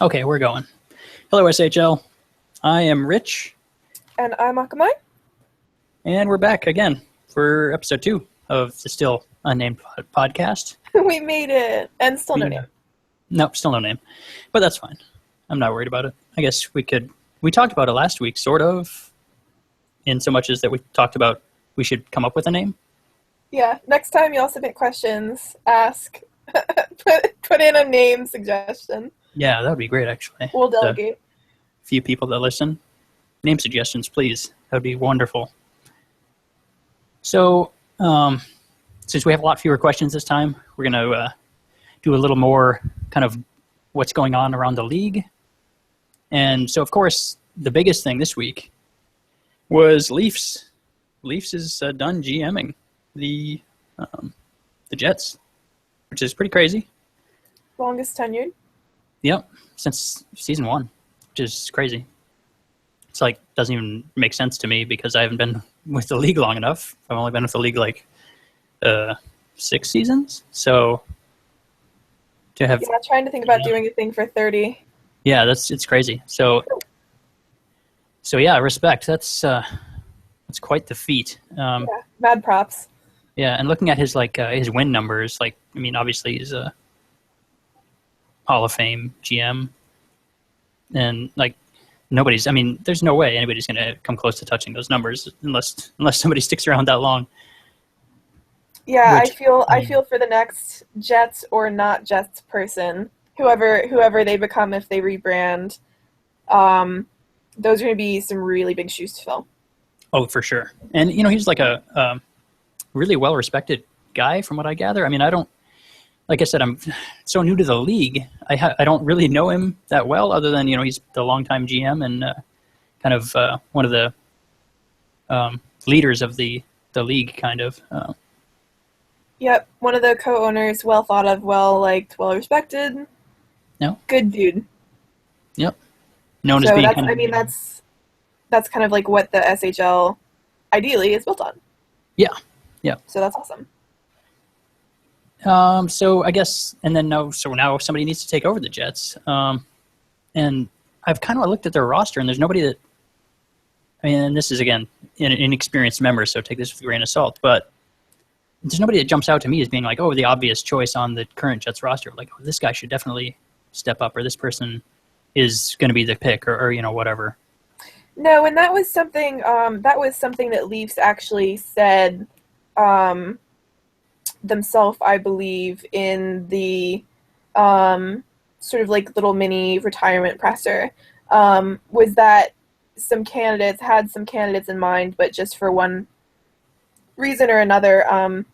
Okay, we're going. Hello, SHL. I am Rich, And I'm Akamai. and we're back again for episode 2 of the still unnamed podcast. We made it. And still no name. Nope, still no name. But that's fine. I'm not worried about it. I guess we talked about it last week, sort of, in so much as that we talked about we should come up with a name. Yeah, next time y'all submit questions, ask, put in a name suggestion. Yeah, that would be great, actually. We'll delegate. A few people that listen. Name suggestions, please. That would be wonderful. So, since we have a lot fewer questions this time, we're going to do a little more kind of what's going on around the league. And so, of course, the biggest thing this week was Leafs. Leafs is done GMing the Jets, which is pretty crazy. Longest tenured. Yep, since season 1, which is crazy. It's like, doesn't even make sense to me because I haven't been with the league long enough. I've only been with the league like 6 seasons. So to have... Yeah, trying to think about doing a thing for 30. Yeah, it's crazy. So yeah, respect. That's quite the feat. Yeah, mad props. Yeah, and looking at his his win numbers, like, I mean, obviously he's a Hall of Fame GM, and like there's no way anybody's going to come close to touching those numbers unless somebody sticks around that long. Yeah, I feel for the next Jets or not Jets person, whoever they become if they rebrand. Those are going to be some really big shoes to fill. Oh, for sure. And he's like a really well-respected guy from what I gather. I mean, like I said, I'm so new to the league. I don't really know him that well, other than he's the longtime GM and kind of one of the leaders of the league, kind of. Yep, one of the co-owners, well thought of, well liked, well respected. No, good dude. Yep, known as being. That's kind of like what the SHL ideally is built on. Yeah. So that's awesome. So I guess, and then now somebody needs to take over the Jets. And I've kind of looked at their roster, and there's nobody that, I mean, and this is, again, an inexperienced member, so take this with a grain of salt, but there's nobody that jumps out to me as being like, oh, the obvious choice on the current Jets roster. Like, oh, this guy should definitely step up, or this person is going to be the pick, or whatever. No, and that was something that Leafs actually said themselves, I believe, in the sort of like little mini retirement presser, was that some candidates had some candidates in mind, but just for one reason or another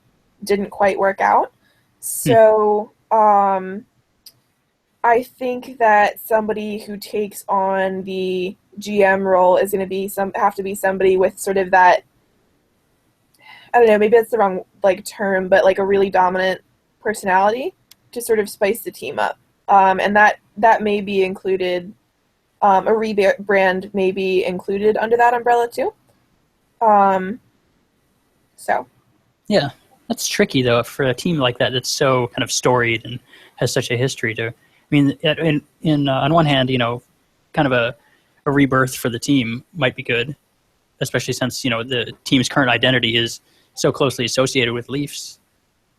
didn't quite work out. So I think that somebody who takes on the GM role is going to have to be somebody with sort of that, I don't know, maybe that's the wrong term, but like a really dominant personality to sort of spice the team up. And that may be included, a rebrand may be included under that umbrella too. So. Yeah, that's tricky though for a team like that that's so kind of storied and has such a history to. I mean, on one hand, kind of a rebirth for the team might be good, especially since the team's current identity is so closely associated with Leafs.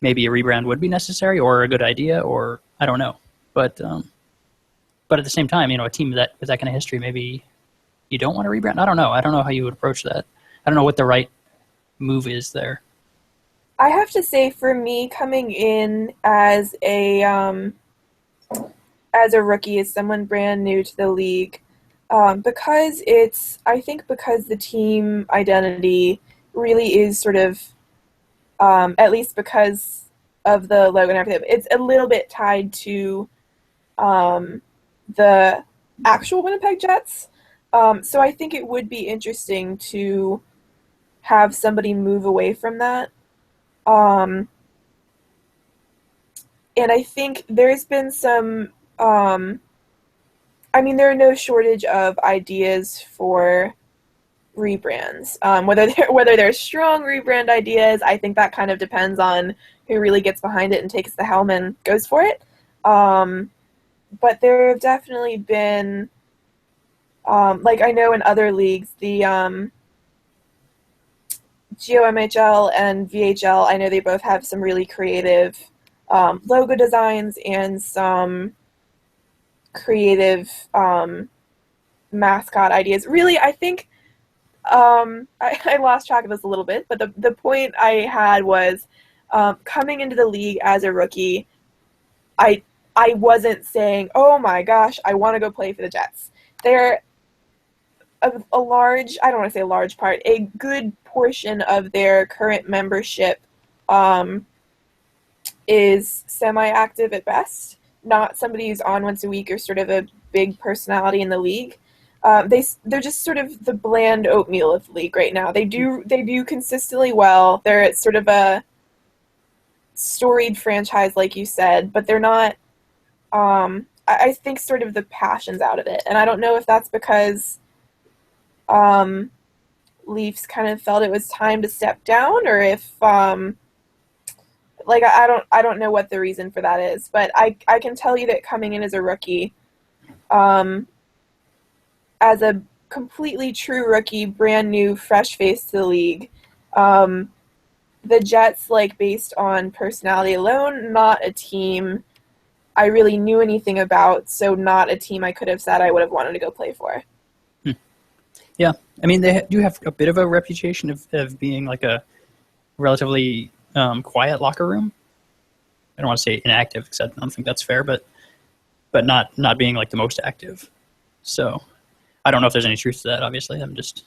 Maybe a rebrand would be necessary or a good idea, or I don't know. But at the same time, a team with that kind of history, maybe you don't want to rebrand. I don't know. I don't know how you would approach that. I don't know what the right move is there. I have to say, for me, coming in as a rookie, as someone brand new to the league, because the team identity really is sort of, at least because of the logo and everything, it's a little bit tied to the actual Winnipeg Jets. So I think it would be interesting to have somebody move away from that. And I think there's been some, there are no shortage of ideas for rebrands. Whether they're strong rebrand ideas, I think that kind of depends on who really gets behind it and takes the helm and goes for it. but there have definitely been, like I know in other leagues, the GOMHL and VHL, I know they both have some really creative logo designs and some creative mascot ideas. Really, I think I lost track of this a little bit, but the point I had was coming into the league as a rookie, I I wasn't saying, oh my gosh, I want to go play for the Jets. They're a large, I don't want to say a large part, a good portion of their current membership um, is semi-active at best, not somebody who's on once a week or sort of a big personality in the league. They're just sort of the bland oatmeal of the league right now. They do consistently well. They're sort of a storied franchise, like you said, but they're not. I think sort of the passion's out of it, and I don't know if that's because Leafs kind of felt it was time to step down, or if like I don't know what the reason for that is, but I can tell you that coming in as a rookie, as a completely true rookie, brand new, fresh face to the league, the Jets, like based on personality alone, not a team I really knew anything about, so not a team I could have said I would have wanted to go play for. Yeah, I mean, they do have a bit of a reputation of being like a relatively quiet locker room. I don't want to say inactive because I don't think that's fair, but not being like the most active. So I don't know if there's any truth to that. Obviously, I'm just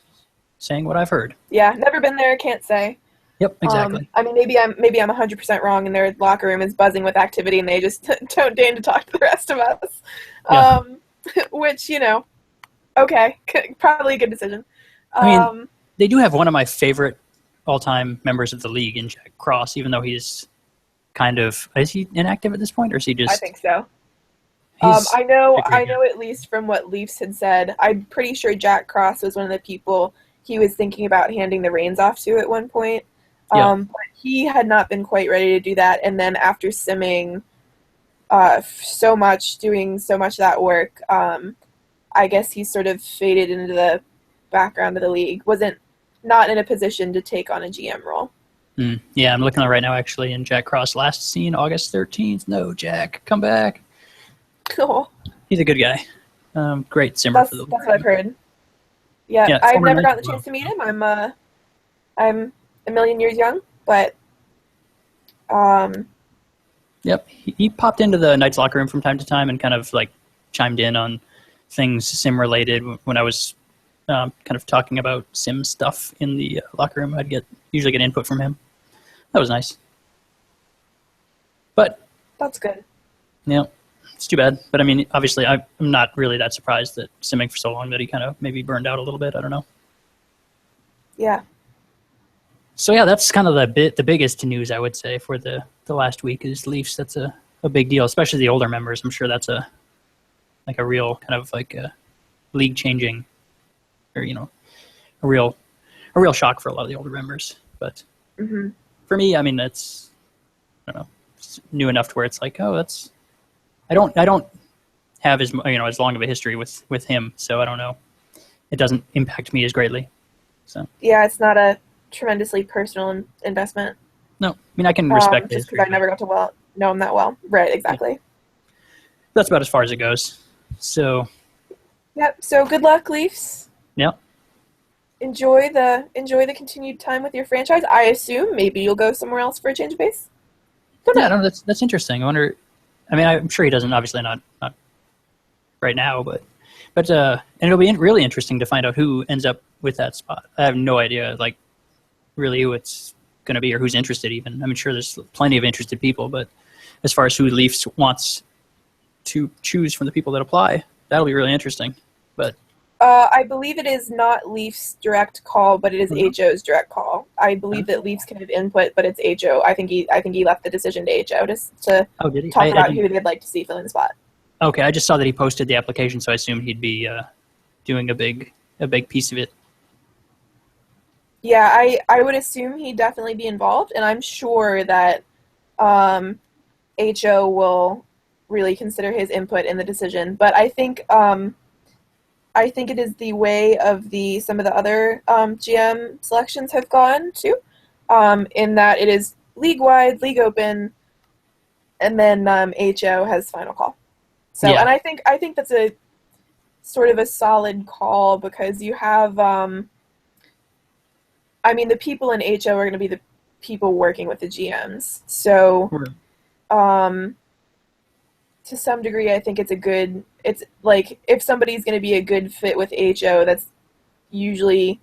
saying what I've heard. Yeah, never been there, can't say. Yep, exactly. I mean, maybe I'm 100% wrong, and their locker room is buzzing with activity, and they just don't deign to talk to the rest of us. Yeah. Which, okay, probably a good decision. I mean, they do have one of my favorite all-time members of the league in Jack Cross, even though he's kind of, is he inactive at this point, or is he just? I think so. I know at least from what Leafs had said, I'm pretty sure Jack Cross was one of the people he was thinking about handing the reins off to at one point. But he had not been quite ready to do that, and then after simming so much, doing so much of that work, I guess he sort of faded into the background of the league. Wasn't not in a position to take on a GM role. Yeah, I'm looking at it right now, actually, in Jack Cross. Last seen August 13th. No, Jack, come back. Cool. He's a good guy. Great simmer for the league. That's what I've heard. Yeah, I've never gotten the chance to meet him. I'm a million years young, but Yep, he popped into the Knights locker room from time to time and kind of like chimed in on things sim related when I was kind of talking about sim stuff in the locker room. I'd usually get input from him. That was nice. But that's good. Yeah, it's too bad. But I mean, obviously, I'm not really that surprised that simming for so long that he kind of maybe burned out a little bit. I don't know. Yeah. So yeah, that's kind of the biggest news I would say for the last week is Leafs. That's a big deal, especially the older members. I'm sure that's a real kind of like a league changing, or a real shock for a lot of the older members. But for me, I mean, that's I don't know, it's new enough to where it's like, oh, that's I don't have as long of a history with him, so I don't know. It doesn't impact me as greatly. So yeah, it's not a tremendously personal investment. No, I mean I can respect just because I never got to know him that well. Right, exactly. Yeah. That's about as far as it goes. So. Yep. So good luck, Leafs. Yep. Enjoy the continued time with your franchise. I assume maybe you'll go somewhere else for a change of pace. Yeah, no, that's interesting. I wonder. I mean, I'm sure he doesn't. Obviously, not right now, but and it'll be really interesting to find out who ends up with that spot. I have no idea, like, really who it's going to be or who's interested. Even I'm sure there's plenty of interested people, but as far as who Leafs wants to choose from the people that apply, that'll be really interesting. But I believe it is not Leafs' direct call, but it is HO's direct call. I believe that Leafs can have input, but it's HO. I think he left the decision to HO to talk about who they'd like to see fill in the spot. Okay, I just saw that he posted the application, so I assumed he'd be doing a big piece of it. Yeah, I would assume he'd definitely be involved, and I'm sure that HO will really consider his input in the decision. But I think it is the way of some of the other GM selections have gone too, in that it is league-wide, league open, and then HO has final call. So, Yeah. and I think that's a sort of a solid call, because you have, the people in HO are going to be the people working with the GMs. So, to some degree, I think it's like, if somebody's going to be a good fit with HO, that's usually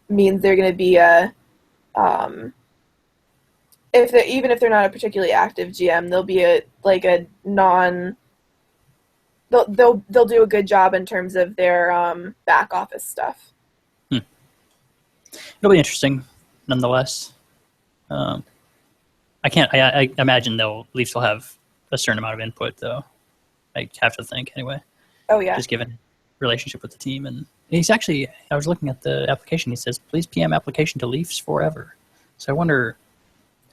means they're going to be even if they're not a particularly active GM, they'll be they'll do a good job in terms of their back office stuff. It'll be interesting, nonetheless. I imagine Leafs will have a certain amount of input, though. I have to think, anyway. Oh, yeah. Just given relationship with the team. And he's actually, I was looking at the application, he says, please PM application to Leafs forever. So I wonder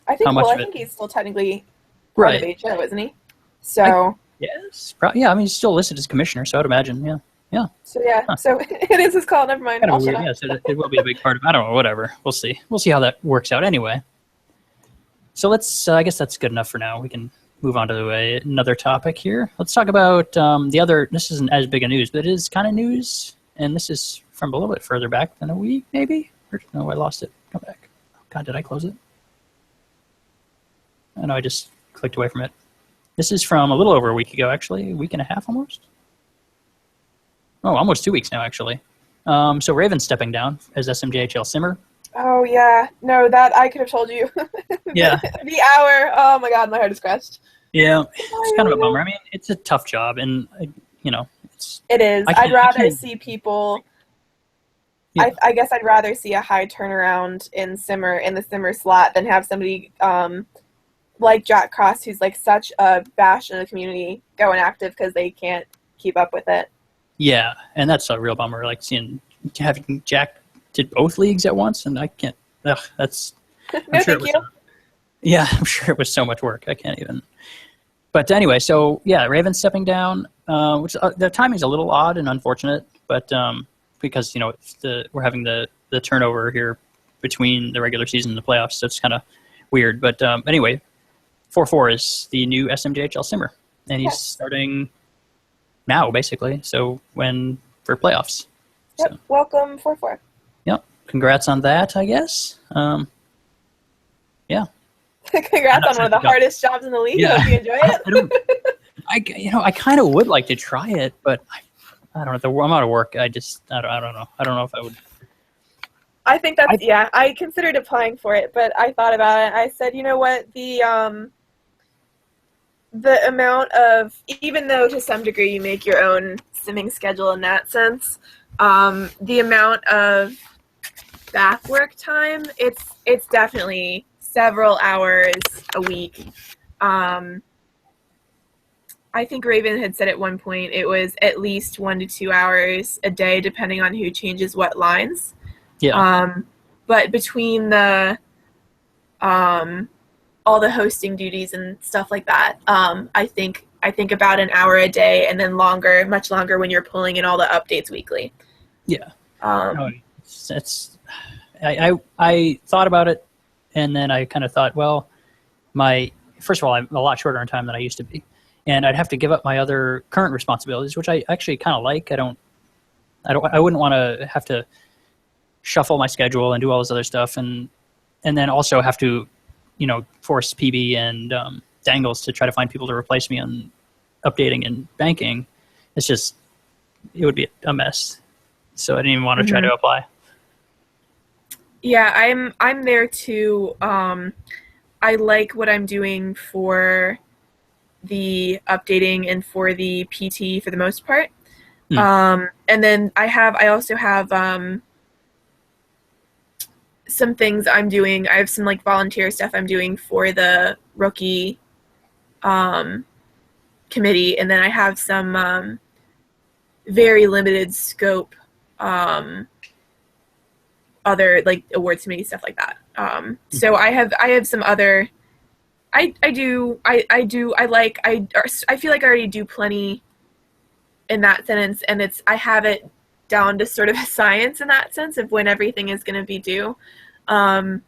I think, how much I of it... think he's still technically part right. of HO, isn't he? So... yes. Yeah, he's still listed as commissioner, so I'd imagine, yeah. Yeah. So, yeah. Huh. So it is his call, never mind. Kind of weird, yeah. So it will be a big part of it. I don't know, whatever. We'll see. We'll see how that works out anyway. So let's, I guess that's good enough for now. We can move on to another topic here. Let's talk about the other, this isn't as big a news, but it is kind of news. And this is from a little bit further back than a week, maybe? Or, no, I lost it. Come back. God, did I close it? I know I just clicked away from it. This is from a little over a week ago, actually. A week and a half almost. Oh, almost 2 weeks now, actually. So Raven's stepping down as SMJHL Simmer. Oh, yeah. No, that I could have told you. Yeah. The hour. Oh, my God, my heart is scratched. Yeah, it's kind of a bummer. I mean, it's a tough job, and, it is. I'd rather see people... Yeah. I guess I'd rather see a high turnaround in the Simmer slot than have somebody like Jack Cross, who's like such a bastion of the community, go inactive because they can't keep up with it. Yeah, and that's a real bummer. Like having Jack did both leagues at once, and I can't. That's. No, thank you. Yeah, I'm sure it was so much work. I can't even. But anyway, so yeah, Raven's stepping down, which the timing's a little odd and unfortunate, but because we're having the turnover here between the regular season and the playoffs, so it's kind of weird. But anyway, 4-4 is the new SMJHL Simmer, and he's starting now, basically. So for playoffs. Yep. So. Welcome, 4-4. Yep. Congrats on that, I guess. Yeah. Congrats on one of the hardest jobs in the league. Yeah. I hope you enjoy it. I kind of would like to try it, but I don't know. The amount of work, I don't know. I don't know if I would. I think I considered applying for it, but I thought about it. I said, you know what, the amount of, even though to some degree you make your own simming schedule in that sense, the amount of back work time, it's definitely several hours a week. I think Raven had said at one point it was at least 1 to 2 hours a day, depending on who changes what lines. Yeah. But between the all the hosting duties and stuff like that, I think about an hour a day, and then much longer when you're pulling in all the updates weekly. Yeah. I thought about it, and then I kind of thought, well, first of all, I'm a lot shorter on time than I used to be, and I'd have to give up my other current responsibilities, which I actually kind of like. I wouldn't want to have to shuffle my schedule and do all this other stuff, and then also have to, force PB and Dangles to try to find people to replace me on updating and banking. It would be a mess. So I didn't even want to try to apply. Yeah, I'm there too. I like what I'm doing for the updating and for the PT for the most part. And then I also have some things I'm doing. I have some like volunteer stuff I'm doing for the rookie committee, and then I have some very limited scope other like awards committee stuff like that. So I have some other I do. I feel like I already do plenty in that sentence, and I have it down to sort of a science in that sense of when everything is going to be due. I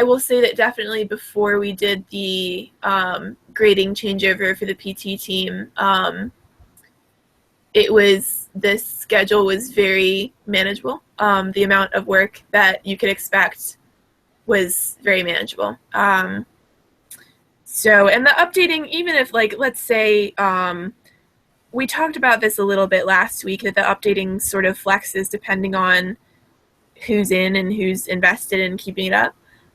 will say that definitely before we did the grading changeover for the PT team, this schedule was very manageable. The amount of work that you could expect was very manageable. So, and the updating, even if, like, let's say, we talked about this a little bit last week, that the updating sort of flexes depending on who's in and who's invested in keeping it up.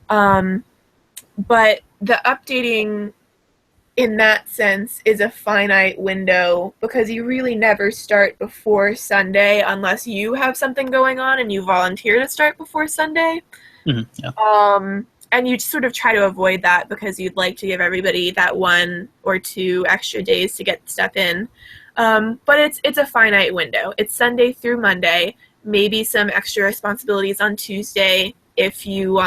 But the updating in that sense is a finite window because you really never start before Sunday unless you have something going on and you volunteer to start before Sunday. Yeah. And you sort of try to avoid that because you'd like to give everybody that 1 or 2 extra days to get stuff in. But it's a finite window. It's Sunday through Monday, maybe some extra responsibilities on Tuesday if you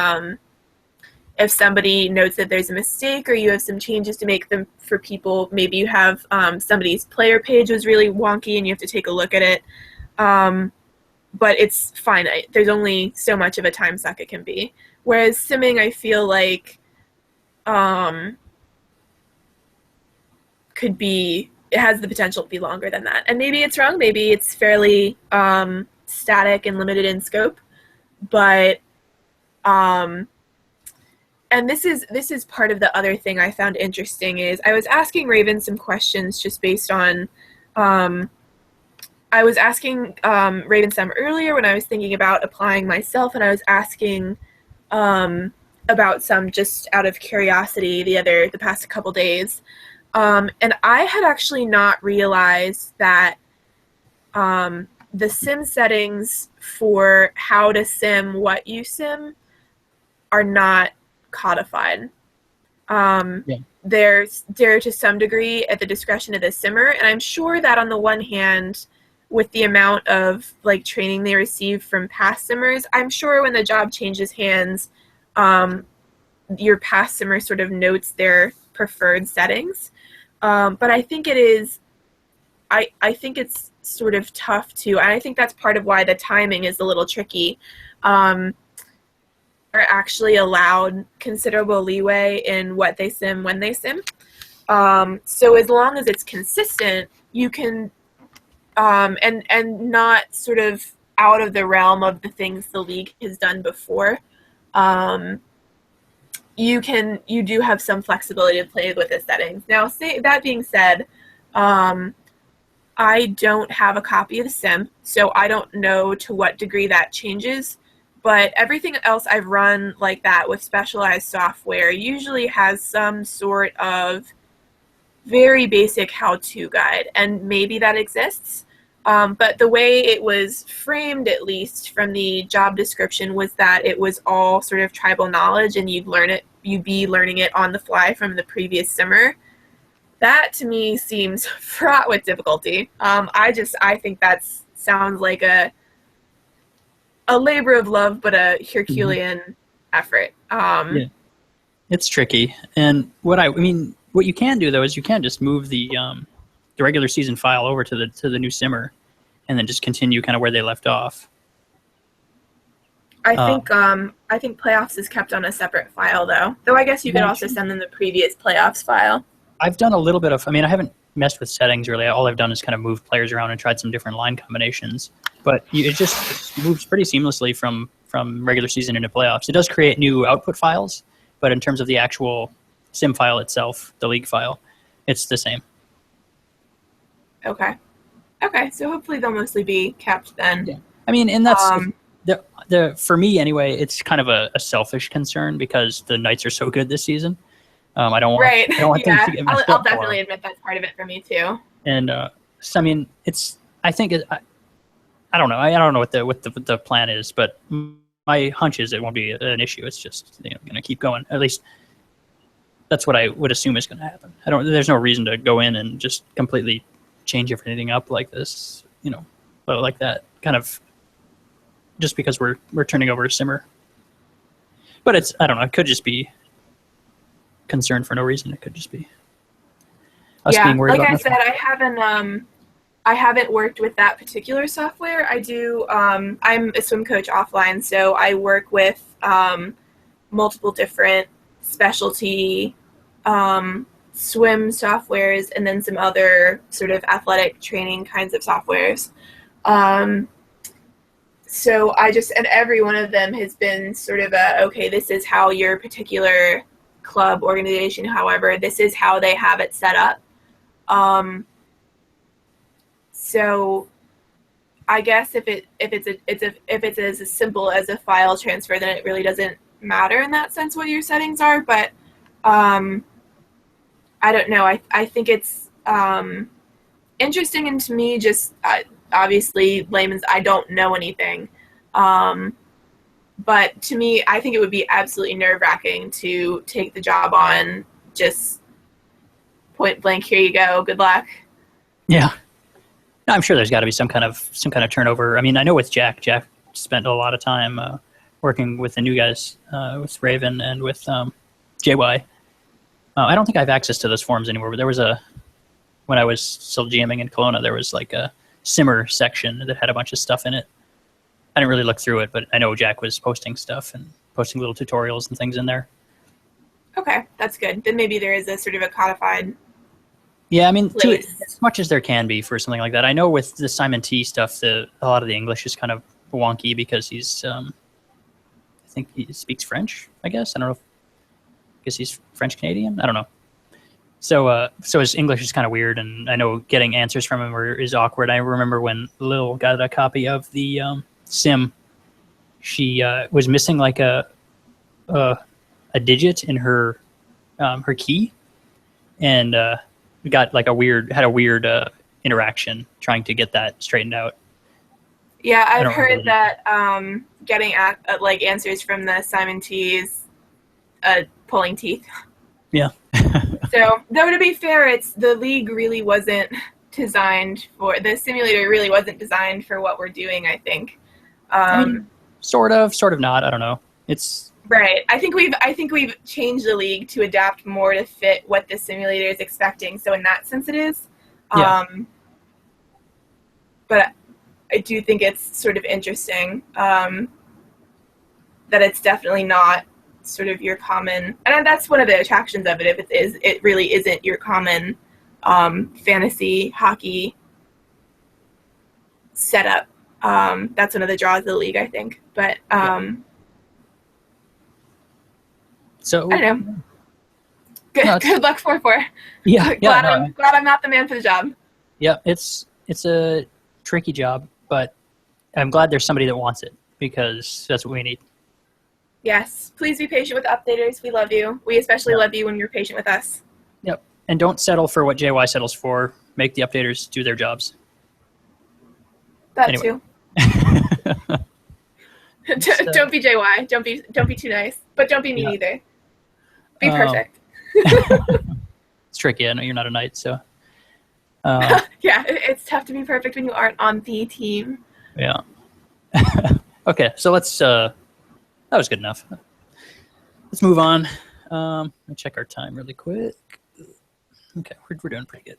if somebody notes that there's a mistake or you have some changes to make them for people. Maybe you have somebody's player page was really wonky and you have to take a look at it. But it's finite. There's only so much of a time suck it can be. Whereas simming, I feel like it has the potential to be longer than that. And maybe it's wrong. Maybe it's fairly static and limited in scope. But and this is part of the other thing I found interesting is I was asking Raven some questions just based on I was asking Raven some earlier when I was thinking about applying myself, and I was asking about some just out of curiosity the past couple days. And I had actually not realized that the sim settings for how to sim what you sim are not codified. They're to some degree at the discretion of the simmer, and I'm sure that on the one hand, with the amount of like training they receive from past simmers, I'm sure when the job changes hands, your past simmer sort of notes their preferred settings. But I think I think it's sort of tough too, and I think that's part of why the timing is a little tricky. Are actually allowed considerable leeway in what they sim when they sim. So as long as it's consistent, you can, and not sort of out of the realm of the things the league has done before, you do have some flexibility to play with the settings. Now, that being said, I don't have a copy of the sim, so I don't know to what degree that changes. But everything else I've run like that with specialized software usually has some sort of very basic how-to guide, and maybe that exists. But the way it was framed, at least from the job description, was that it was all sort of tribal knowledge, and you'd be learning it on the fly from the previous simmer. That to me seems fraught with difficulty. I think that sounds like a labor of love, but a Herculean effort. Yeah. It's tricky. And what you can do though is you can just move the regular season file over to the new simmer, and then just continue kind of where they left off. I think playoffs is kept on a separate file though. Though I guess you could also send them the previous playoffs file. I've done a little bit of. I haven't messed with settings really. All I've done is kind of moved players around and tried some different line combinations. But it just moves pretty seamlessly from regular season into playoffs. It does create new output files, but in terms of the actual sim file itself, the league file, it's the same. Okay. So hopefully they'll mostly be kept then. Yeah. And that's for me anyway. It's kind of a selfish concern because the Knights are so good this season. I don't want them to get messed up. I'll definitely admit that's part of it for me too. And I don't know. I don't know what the plan is, but my hunch is it won't be an issue. It's just going to keep going. At least that's what I would assume is going to happen. There's no reason to go in and just completely change everything up like this, but like that kind of just because we're turning over a simmer. But I don't know. It could just be concern for no reason. It could just be us being worried like about I nothing. said, I haven't worked with that particular software. I do. I'm a swim coach offline, so I work with multiple different specialty swim softwares, and then some other sort of athletic training kinds of softwares. So and every one of them has been sort of okay, this is how your particular club, organization, however, this is how they have it set up. So I guess if it's as simple as a file transfer, then it really doesn't matter in that sense what your settings are. But I don't know. I think it's interesting, and to me, just obviously layman's, I don't know anything. But to me, I think it would be absolutely nerve-wracking to take the job on just point blank. Here you go. Good luck. Yeah. No, I'm sure there's got to be some kind of turnover. I mean, I know with Jack spent a lot of time working with the new guys, with Raven and with JY. I don't think I have access to those forums anymore, but there was when I was still GMing in Kelowna, there was like a simmer section that had a bunch of stuff in it. I didn't really look through it, but I know Jack was posting stuff and posting little tutorials and things in there. Okay, that's good. Then maybe there is a sort of a codified. Yeah, I mean, as much as there can be for something like that. I know with the Simon T stuff, a lot of the English is kind of wonky because he's, I think he speaks French, I guess. I don't know. I guess he's French Canadian. I don't know. So his English is kind of weird, and I know getting answers from him is awkward. I remember when Lil got a copy of the sim, she was missing like a digit in her key, and got like a weird interaction trying to get that straightened out. Yeah, I've heard that getting like answers from the Simon T is pulling teeth. Yeah. So, though to be fair, the league really wasn't designed for the simulator. Really wasn't designed for what we're doing. I think. I mean, sort of not. I don't know. It's right. I think we've changed the league to adapt more to fit what the simulator is expecting. So in that sense, it is. Yeah. But I do think it's sort of interesting that it's definitely not sort of your common, and that's one of the attractions of it. If it really isn't your common fantasy hockey setup. That's one of the draws of the league, I think. But so I don't know. Good luck 4-4. Yeah, glad I'm not the man for the job. Yeah, it's a tricky job, but I'm glad there's somebody that wants it, because that's what we need. Yes, please be patient with updaters. We love you. We especially love you when you're patient with us. Yep, and don't settle for what JY settles for. Make the updaters do their jobs. That too. Don't be JY. Don't be too nice, but don't be mean either. Be perfect. It's tricky. I know you're not a knight, so. Yeah, it's tough to be perfect when you aren't on the team. Yeah. Okay, so let's. That was good enough. Let's move on. Let me check our time really quick. Okay, we're doing pretty good.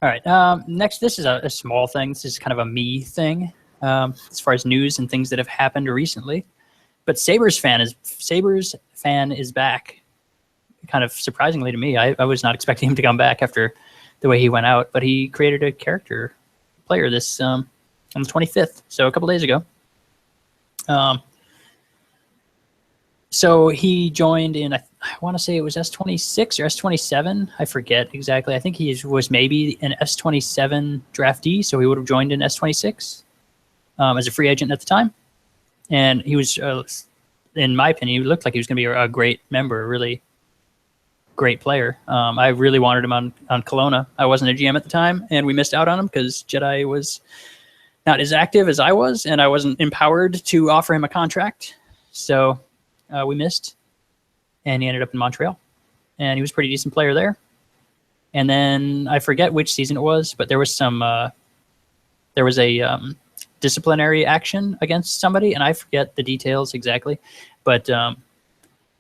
All right. Next, this is a small thing. This is kind of a me thing, as far as news and things that have happened recently. But Sabres fan is back. Kind of surprisingly to me, I was not expecting him to come back after the way he went out. But he created a character player this on the 25th, so a couple days ago. So he joined in, I want to say it was S26 or S27. I forget exactly. I think he was maybe an S27 draftee, so he would have joined in S26 as a free agent at the time. And he was, in my opinion, he looked like he was going to be a great member, a really great player. I really wanted him on Kelowna. I wasn't a GM at the time, and we missed out on him because Jedi was not as active as I was, and I wasn't empowered to offer him a contract. So we missed, and he ended up in Montreal, and he was a pretty decent player there. And then I forget which season it was, but there was a disciplinary action against somebody, and I forget the details exactly. But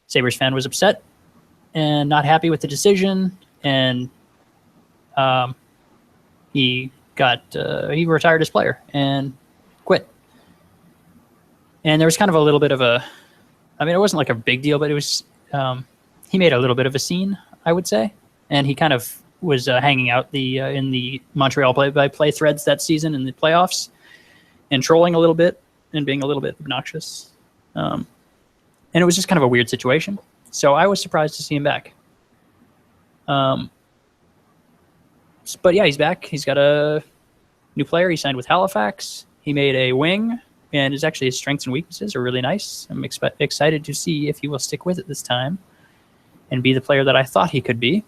Sabres fan was upset, and not happy with the decision, and he retired as player and quit. And there was kind of a little bit of a, I mean, it wasn't like a big deal, but it was, he made a little bit of a scene, I would say. And he kind of was hanging out in the Montreal play-by-play threads that season in the playoffs and trolling a little bit and being a little bit obnoxious. And it was just kind of a weird situation. So I was surprised to see him back. But yeah, he's back. He's got a new player. He signed with Halifax. He made a wing, and his strengths and weaknesses are really nice. I'm excited to see if he will stick with it this time and be the player that I thought he could be.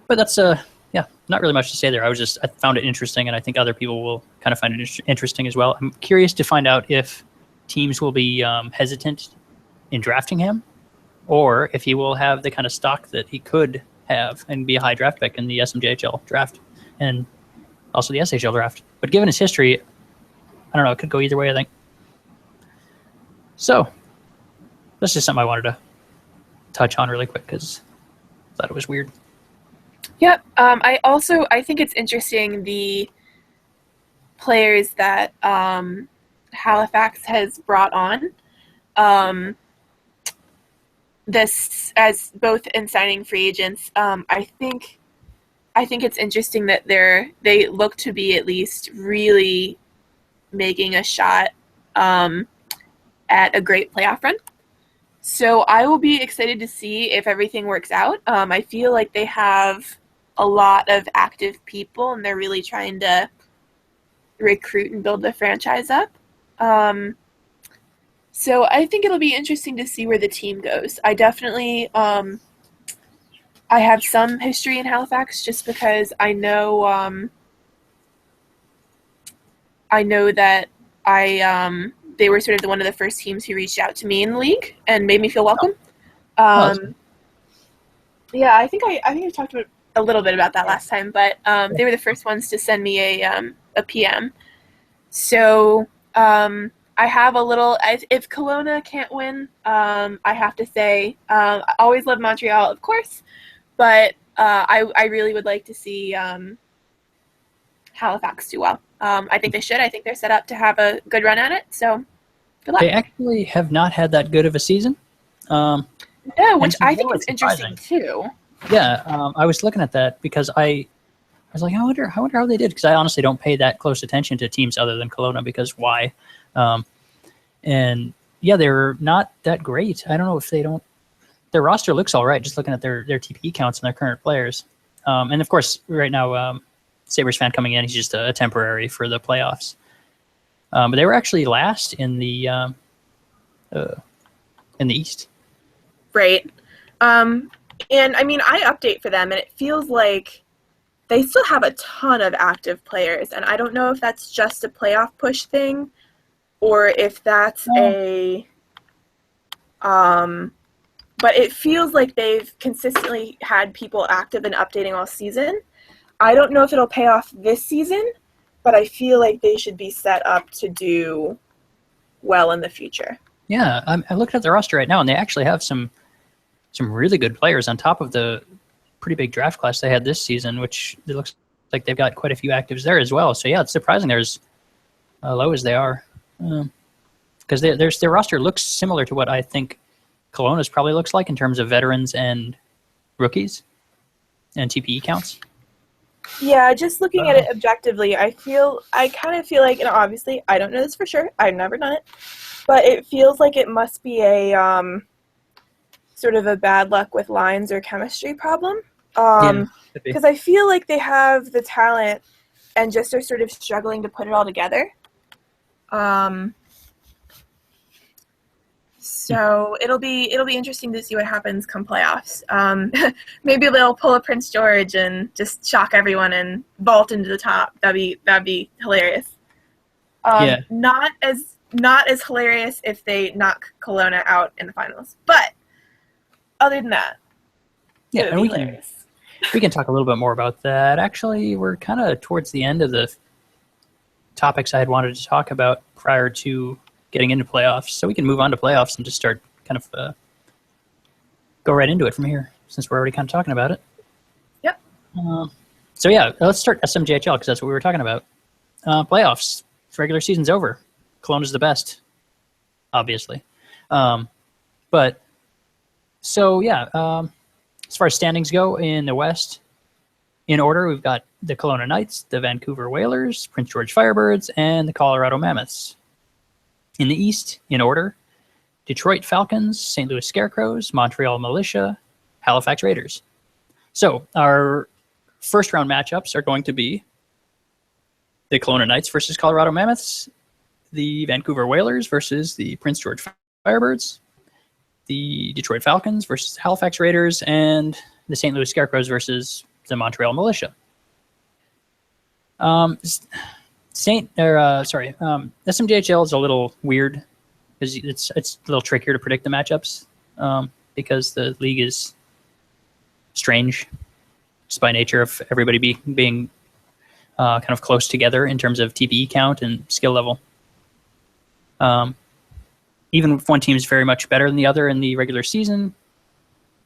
But that's not really much to say there. I found it interesting, and I think other people will kind of find it interesting as well. I'm curious to find out if teams will be hesitant in drafting him, or if he will have the kind of stock that he could have and be a high draft pick in the SMJHL draft and also the SHL draft. But given his history, I don't know, it could go either way, I think. So that's just something I wanted to touch on really quick because I thought it was weird. Yep. I think it's interesting the players that Halifax has brought on. This as both in signing free agents. I think it's interesting that they look to be at least really making a shot at a great playoff run. So I will be excited to see if everything works out. I feel like they have a lot of active people, and they're really trying to recruit and build the franchise up. So I think it'll be interesting to see where the team goes. I definitely, I have some history in Halifax just because I know that they were sort of one of the first teams who reached out to me in the league and made me feel welcome. Yeah, I think I talked about a little bit about that last time, but they were the first ones to send me a PM. So I have a little. If Kelowna can't win, I have to say I always love Montreal, of course, but I really would like to see Halifax do well. I think they should. I think they're set up to have a good run at it. So good luck. They actually have not had that good of a season. No, which I think is interesting too. Yeah, I was looking at that because I was like, I wonder how they did, because I honestly don't pay that close attention to teams other than Kelowna, because why? And yeah, they're not that great. I don't know if their roster looks all right, just looking at their TPE counts and their current players. And of course, right now, Sabres fan coming in, he's just a temporary for the playoffs. But they were actually last in the East. Right. And I mean, I update for them, and it feels like they still have a ton of active players. And I don't know if that's just a playoff push thing or if that's but it feels like they've consistently had people active and updating all season. I don't know if it'll pay off this season, but I feel like they should be set up to do well in the future. Yeah, I looked at the roster right now, and they actually have some really good players on top of the pretty big draft class they had this season, which it looks like they've got quite a few actives there as well. So yeah, it's surprising they're as low as they are, because their roster looks similar to what I think Kelowna's probably looks like in terms of veterans and rookies and TPE counts. Yeah, just looking at it objectively, I kind of feel like, and obviously I don't know this for sure, I've never done it, but it feels like it must be a sort of a bad luck with lines or chemistry problem. Because I feel like they have the talent and just are sort of struggling to put it all together. So it'll be interesting to see what happens come playoffs. Maybe they'll pull a Prince George and just shock everyone and vault into the top. That'd be hilarious. Not as hilarious if they knock Kelowna out in the finals. But other than that, yeah, and we can talk a little bit more about that. Actually, we're kind of towards the end of the topics I had wanted to talk about prior to getting into playoffs, so we can move on to playoffs and just start kind of go right into it from here, since we're already kind of talking about it. Yep. So yeah, let's start SMJHL because that's what we were talking about. Playoffs. Regular season's over. Kelowna's the best, obviously. But so yeah, as far as standings go in the West, in order, we've got the Kelowna Knights, the Vancouver Whalers, Prince George Firebirds, and the Colorado Mammoths. In the East, in order, Detroit Falcons, St. Louis Scarecrows, Montreal Militia, Halifax Raiders. So our first round matchups are going to be the Kelowna Knights versus Colorado Mammoths, the Vancouver Whalers versus the Prince George Firebirds, the Detroit Falcons versus the Halifax Raiders, and the St. Louis Scarecrows versus the Montreal Militia. SMJHL is a little weird because it's a little trickier to predict the matchups because the league is strange just by nature of everybody being kind of close together in terms of TPE count and skill level. Even if one team is very much better than the other in the regular season,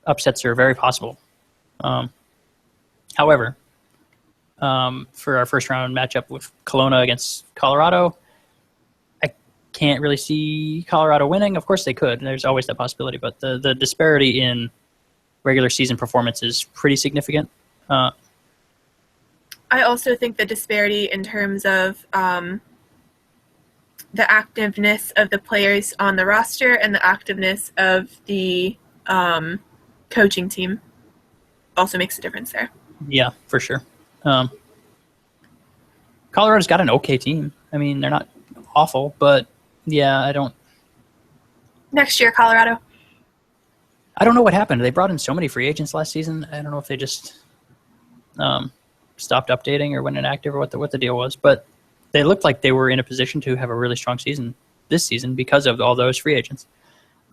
upsets are very possible. However, for our first round matchup with Kelowna against Colorado, I can't really see Colorado winning. Of course they could. There's always that possibility, but the disparity in regular season performance is pretty significant. I also think the disparity in terms of the activeness of the players on the roster and the activeness of the coaching team also makes a difference there. Yeah, for sure. Colorado's got an okay team. I mean, they're not awful, but yeah, I don't. Next year, Colorado. I don't know what happened. They brought in so many free agents last season. I don't know if they just stopped updating or went inactive or what the deal was, but they looked like they were in a position to have a really strong season this season because of all those free agents.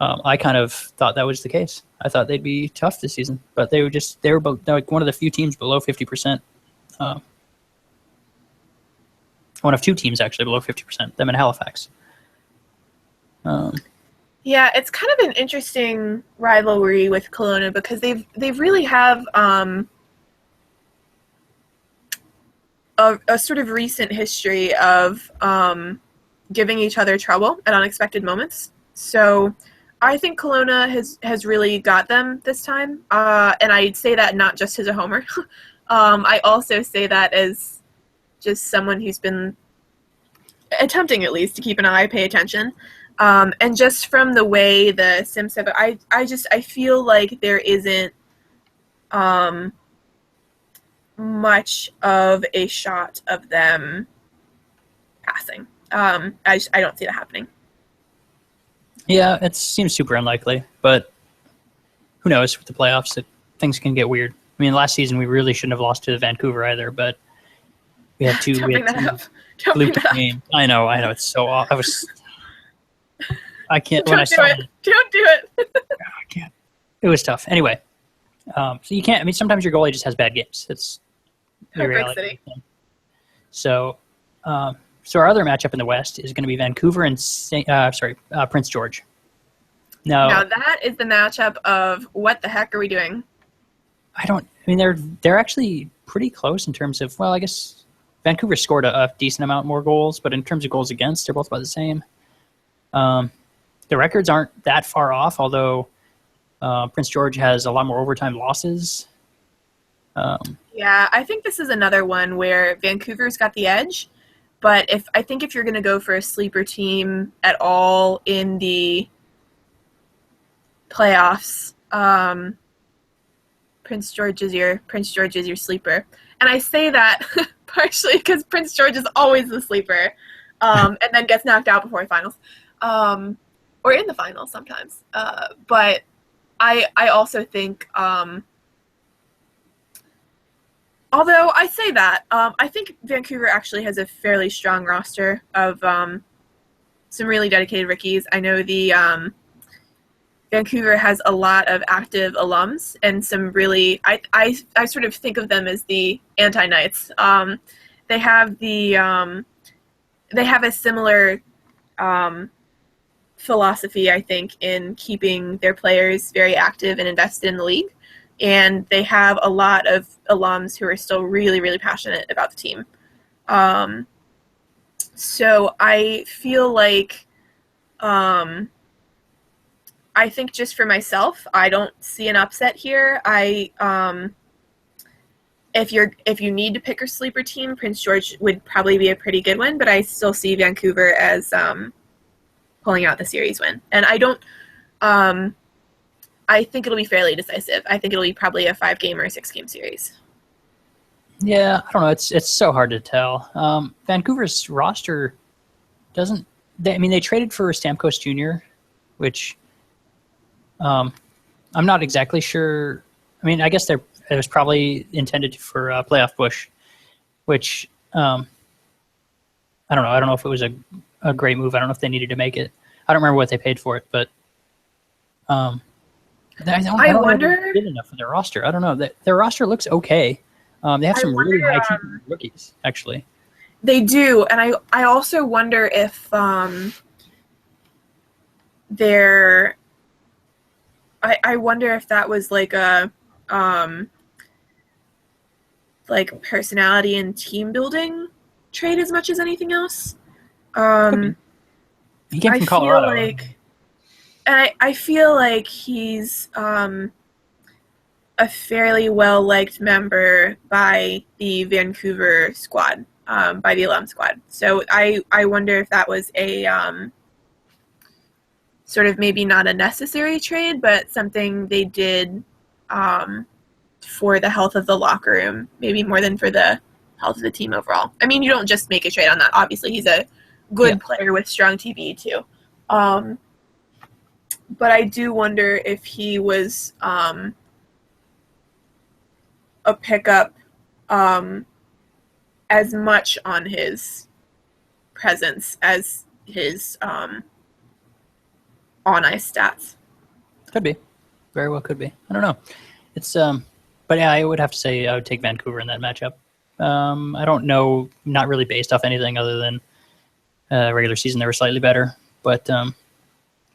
I kind of thought that was the case. I thought they'd be tough this season, but they were like one of the few teams below 50%. One of two teams actually below 50%, them in Halifax. Yeah, it's kind of an interesting rivalry with Kelowna because they really have a sort of recent history of giving each other trouble at unexpected moments. So I think Kelowna has really got them this time, and I say that not just as a homer. I also say that as just someone who's been attempting at least to keep an eye, pay attention. And just from the way the Sims have, I feel like there isn't much of a shot of them passing. I don't see that happening. Yeah, it seems super unlikely, but who knows with the playoffs? Things can get weird. I mean, last season we really shouldn't have lost to Vancouver either, but we had two. Don't bring that up. Don't bring that up. I know. It's so awful. I can't. Don't do it. Don't do it. I can't. It was tough. Anyway, so you can't. I mean, sometimes your goalie just has bad games. It's the reality. So, so our other matchup in the West is going to be Vancouver and Prince George. Now that is the matchup of what the heck are we doing? I mean, they're actually pretty close in terms of. Well, I guess Vancouver scored a decent amount more goals, but in terms of goals against, they're both about the same. The records aren't that far off, although Prince George has a lot more overtime losses. Yeah, I think this is another one where Vancouver's got the edge, but if you're going to go for a sleeper team at all in the playoffs, Prince George is your sleeper. And I say that partially because Prince George is always the sleeper, and then gets knocked out before the finals. Or in the finals sometimes. But I also think, although I say that, I think Vancouver actually has a fairly strong roster of some really dedicated rookies. I know the Vancouver has a lot of active alums and some really, I sort of think of them as the anti-Knights. They have a similar philosophy, I think, in keeping their players very active and invested in the league. And they have a lot of alums who are still really, really passionate about the team. So I feel like, I think just for myself, I don't see an upset here. If you need to pick a sleeper team, Prince George would probably be a pretty good one, but I still see Vancouver as pulling out the series win. And I think it'll be fairly decisive. I think it'll be probably a 5-game or a 6-game series. Yeah, I don't know. It's so hard to tell. Vancouver's roster doesn't. They traded for Stamkos Jr., which I'm not exactly sure. I guess it was probably intended for playoff push, which I don't know. I don't know if it was a great move. I don't know if they needed to make it. I don't remember what they paid for it, but I wonder if they did enough for their roster. I don't know. Their roster looks okay. They have some really high rookies, actually. They do, and I also wonder if I wonder if that was like a like personality and team building trade as much as anything else. He came from Colorado. I feel like he's a fairly well-liked member by the Vancouver squad, by the alum squad. So I wonder if that was a sort of maybe not a necessary trade, but something they did for the health of the locker room, maybe more than for the health of the team overall. You don't just make a trade on that. Obviously, he's a good player with strong TV too. But I do wonder if he was a pickup as much on his presence as his on-ice stats. Could be. Very well could be. I don't know. It's but yeah, I would have to say I would take Vancouver in that matchup. I don't know, not really based off anything other than regular season they were slightly better, but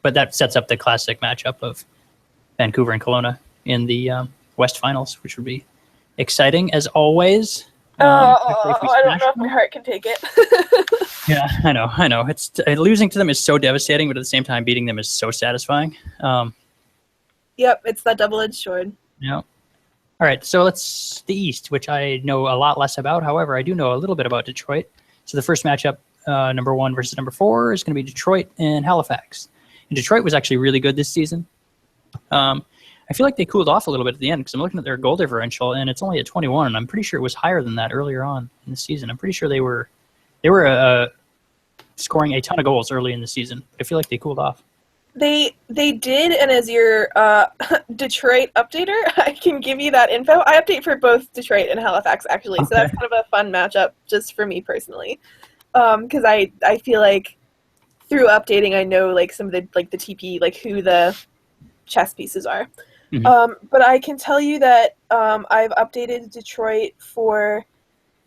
that sets up the classic matchup of Vancouver and Kelowna in the West Finals, which would be exciting as always. I don't know if my heart can take it. Yeah, I know. It's losing to them is so devastating, but at the same time, beating them is so satisfying. Yep, it's that double-edged sword. Yeah. All right, so let's the East, which I know a lot less about. However, I do know a little bit about Detroit. So the first matchup, number 1 versus number 4, is going to be Detroit and Halifax. And Detroit was actually really good this season. I feel like they cooled off a little bit at the end because I'm looking at their goal differential, and it's only at 21, and I'm pretty sure it was higher than that earlier on in the season. I'm pretty sure they were scoring a ton of goals early in the season. I feel like they cooled off. They did, and as your Detroit updater, I can give you that info. I update for both Detroit and Halifax, actually, so that's kind of a fun matchup just for me personally. Because I feel like through updating, I know like some of the the TP, like who the chess pieces are. Mm-hmm. But I can tell you that I've updated Detroit for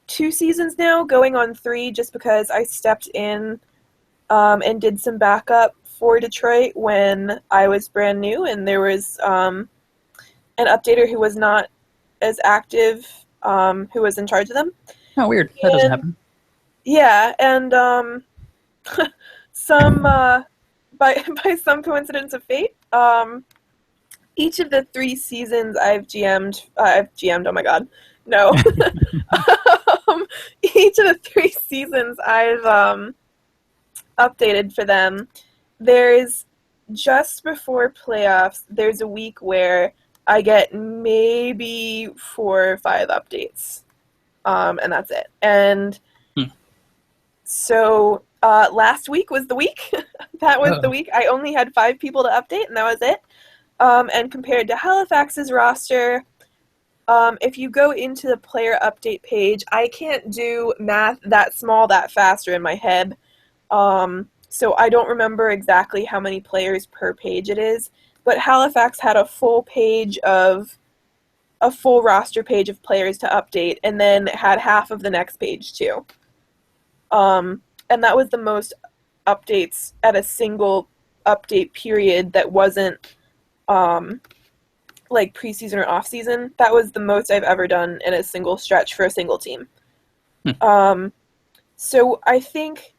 2 seasons now, going on 3, just because I stepped in and did some backup for Detroit when I was brand new, and there was an updater who was not as active, who was in charge of them. Oh, weird. That doesn't happen. Yeah, and by some coincidence of fate, each of the 3 seasons I've GM'd, oh my god, no. Each of the 3 seasons I've updated for them, there's just before playoffs, there's a week where I get maybe 4 or 5 updates, and that's it. And so last week was the week. That was the week. I only had 5 people to update, and that was it. And compared to Halifax's roster, if you go into the player update page, I can't do math that small that faster in my head. So I don't remember exactly how many players per page it is, but Halifax had a full roster page of players to update, and then had half of the next page too. And that was the most updates at a single, 3 seasons in a row. So I feel like update period that wasn't like preseason or off season. That was the most I've ever done in a single stretch for a single team. So I think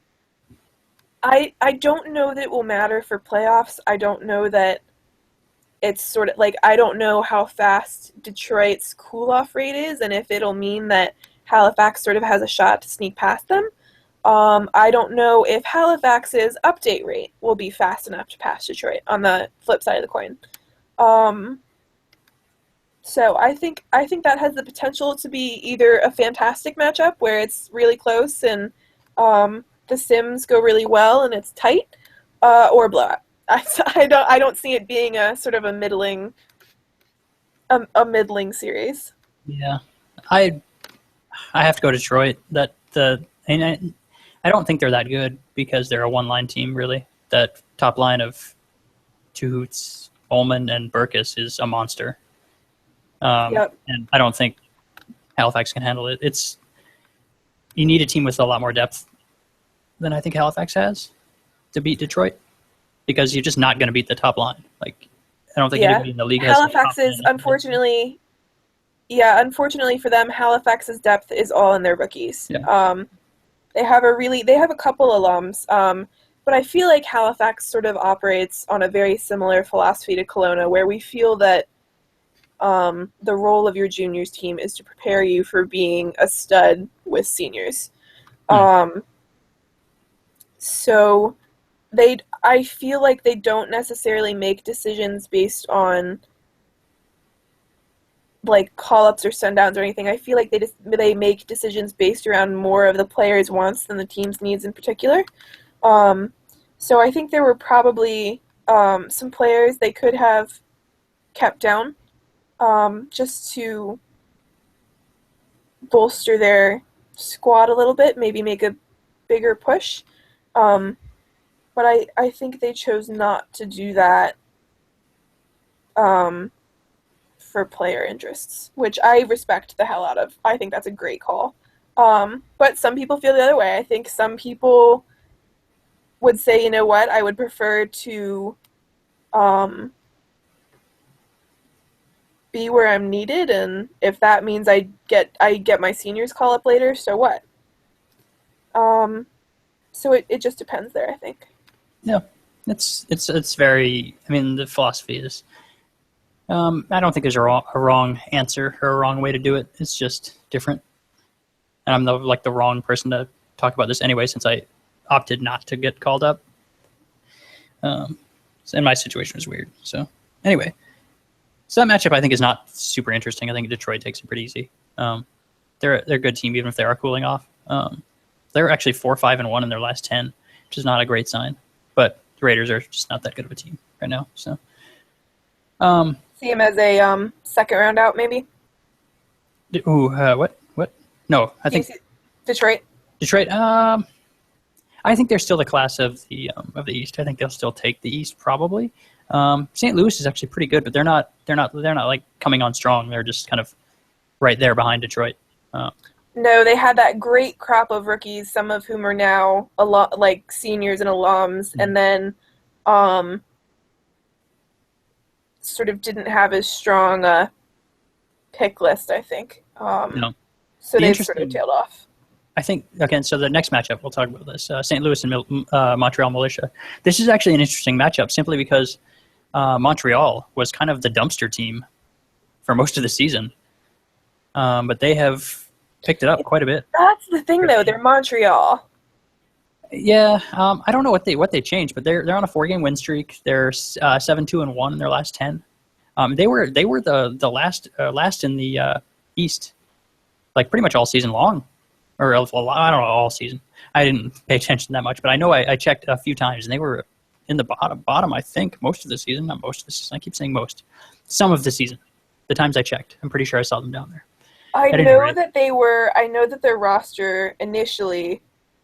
I don't know that it will matter for playoffs. I don't know that it's sort of like, I don't know how fast Detroit's cool-off rate is and if it'll mean that Halifax sort of has a shot to sneak past them. I don't know if Halifax's update rate will be fast enough to pass Detroit on the flip side of the coin. So I think that has the potential to be either a fantastic matchup where it's really close and the sims go really well and it's tight, or a blowout. I don't see it being a sort of a middling series. Yeah, I have to go Detroit. And I don't think they're that good because they're a one-line team, really. That top line of Tuhoots, Ullman, and Burkus is a monster. Yep. And I don't think Halifax can handle it. You need a team with a lot more depth than I think Halifax has to beat Detroit, because you're just not going to beat the top line. Like, I don't think anybody in the league has. Halifax's, unfortunately for them, Halifax's depth is all in their rookies. Yeah. They have a couple alums, but I feel like Halifax sort of operates on a very similar philosophy to Kelowna, where we feel that the role of your juniors team is to prepare you for being a stud with seniors. So I feel like they don't necessarily make decisions based on like call-ups or sundowns or anything. I feel like they make decisions based around more of the players' wants than the team's needs in particular. So I think there were probably some players they could have kept down just to bolster their squad a little bit, maybe make a bigger push. But I think they chose not to do that for player interests, which I respect the hell out of. I think that's a great call. But some people feel the other way. I think some people would say, you know what, I would prefer to be where I'm needed, and if that means I get my seniors call up later, so what? So it just depends there, I think. Yeah, it's very. I mean, the philosophy is. I don't think there's a wrong answer or a wrong way to do it. It's just different. And I'm the wrong person to talk about this anyway, since I opted not to get called up. And my situation was weird. So anyway, so that matchup I think is not super interesting. I think Detroit takes it pretty easy. They're a good team even if they are cooling off. They're actually 4-5-1 in their last 10, which is not a great sign. But the Raiders are just not that good of a team right now. So. See him as a second round out, maybe. What? No, I think Detroit. I think they're still the class of the East. I think they'll still take the East probably. St. Louis is actually pretty good, but they're not like coming on strong. They're just kind of right there behind Detroit. No, they had that great crop of rookies, some of whom are now a lot like seniors and alums, and then sort of didn't have as strong a pick list, I think. No. So they've sort of tailed off. I think, again, so the next matchup, we'll talk about this, St. Louis and Montreal Militia. This is actually an interesting matchup simply because Montreal was kind of the dumpster team for most of the season. But they have picked it up quite a bit. That's the thing, though. They're Montreal. Yeah, I don't know what they changed, but they're on a 4-game win streak. They're 7-2-1 in their last 10. They were the last in the East, like pretty much all season long, or I don't know, all season. I didn't pay attention that much, but I know I checked a few times, and they were in the bottom. I think most of the season, not most of the season. I keep saying most. Some of the season. The times I checked, I'm pretty sure I saw them down there. I know that their roster initially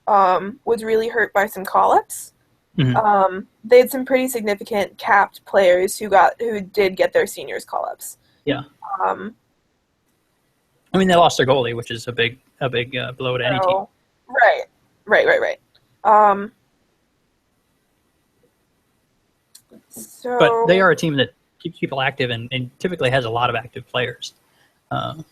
was really hurt by some call-ups. Mm-hmm. They had some pretty significant capped players who did get their seniors call-ups. Yeah. I mean, they lost their goalie, which is a big blow to any team. Right. So But they are a team that keeps people active and typically has a lot of active players. And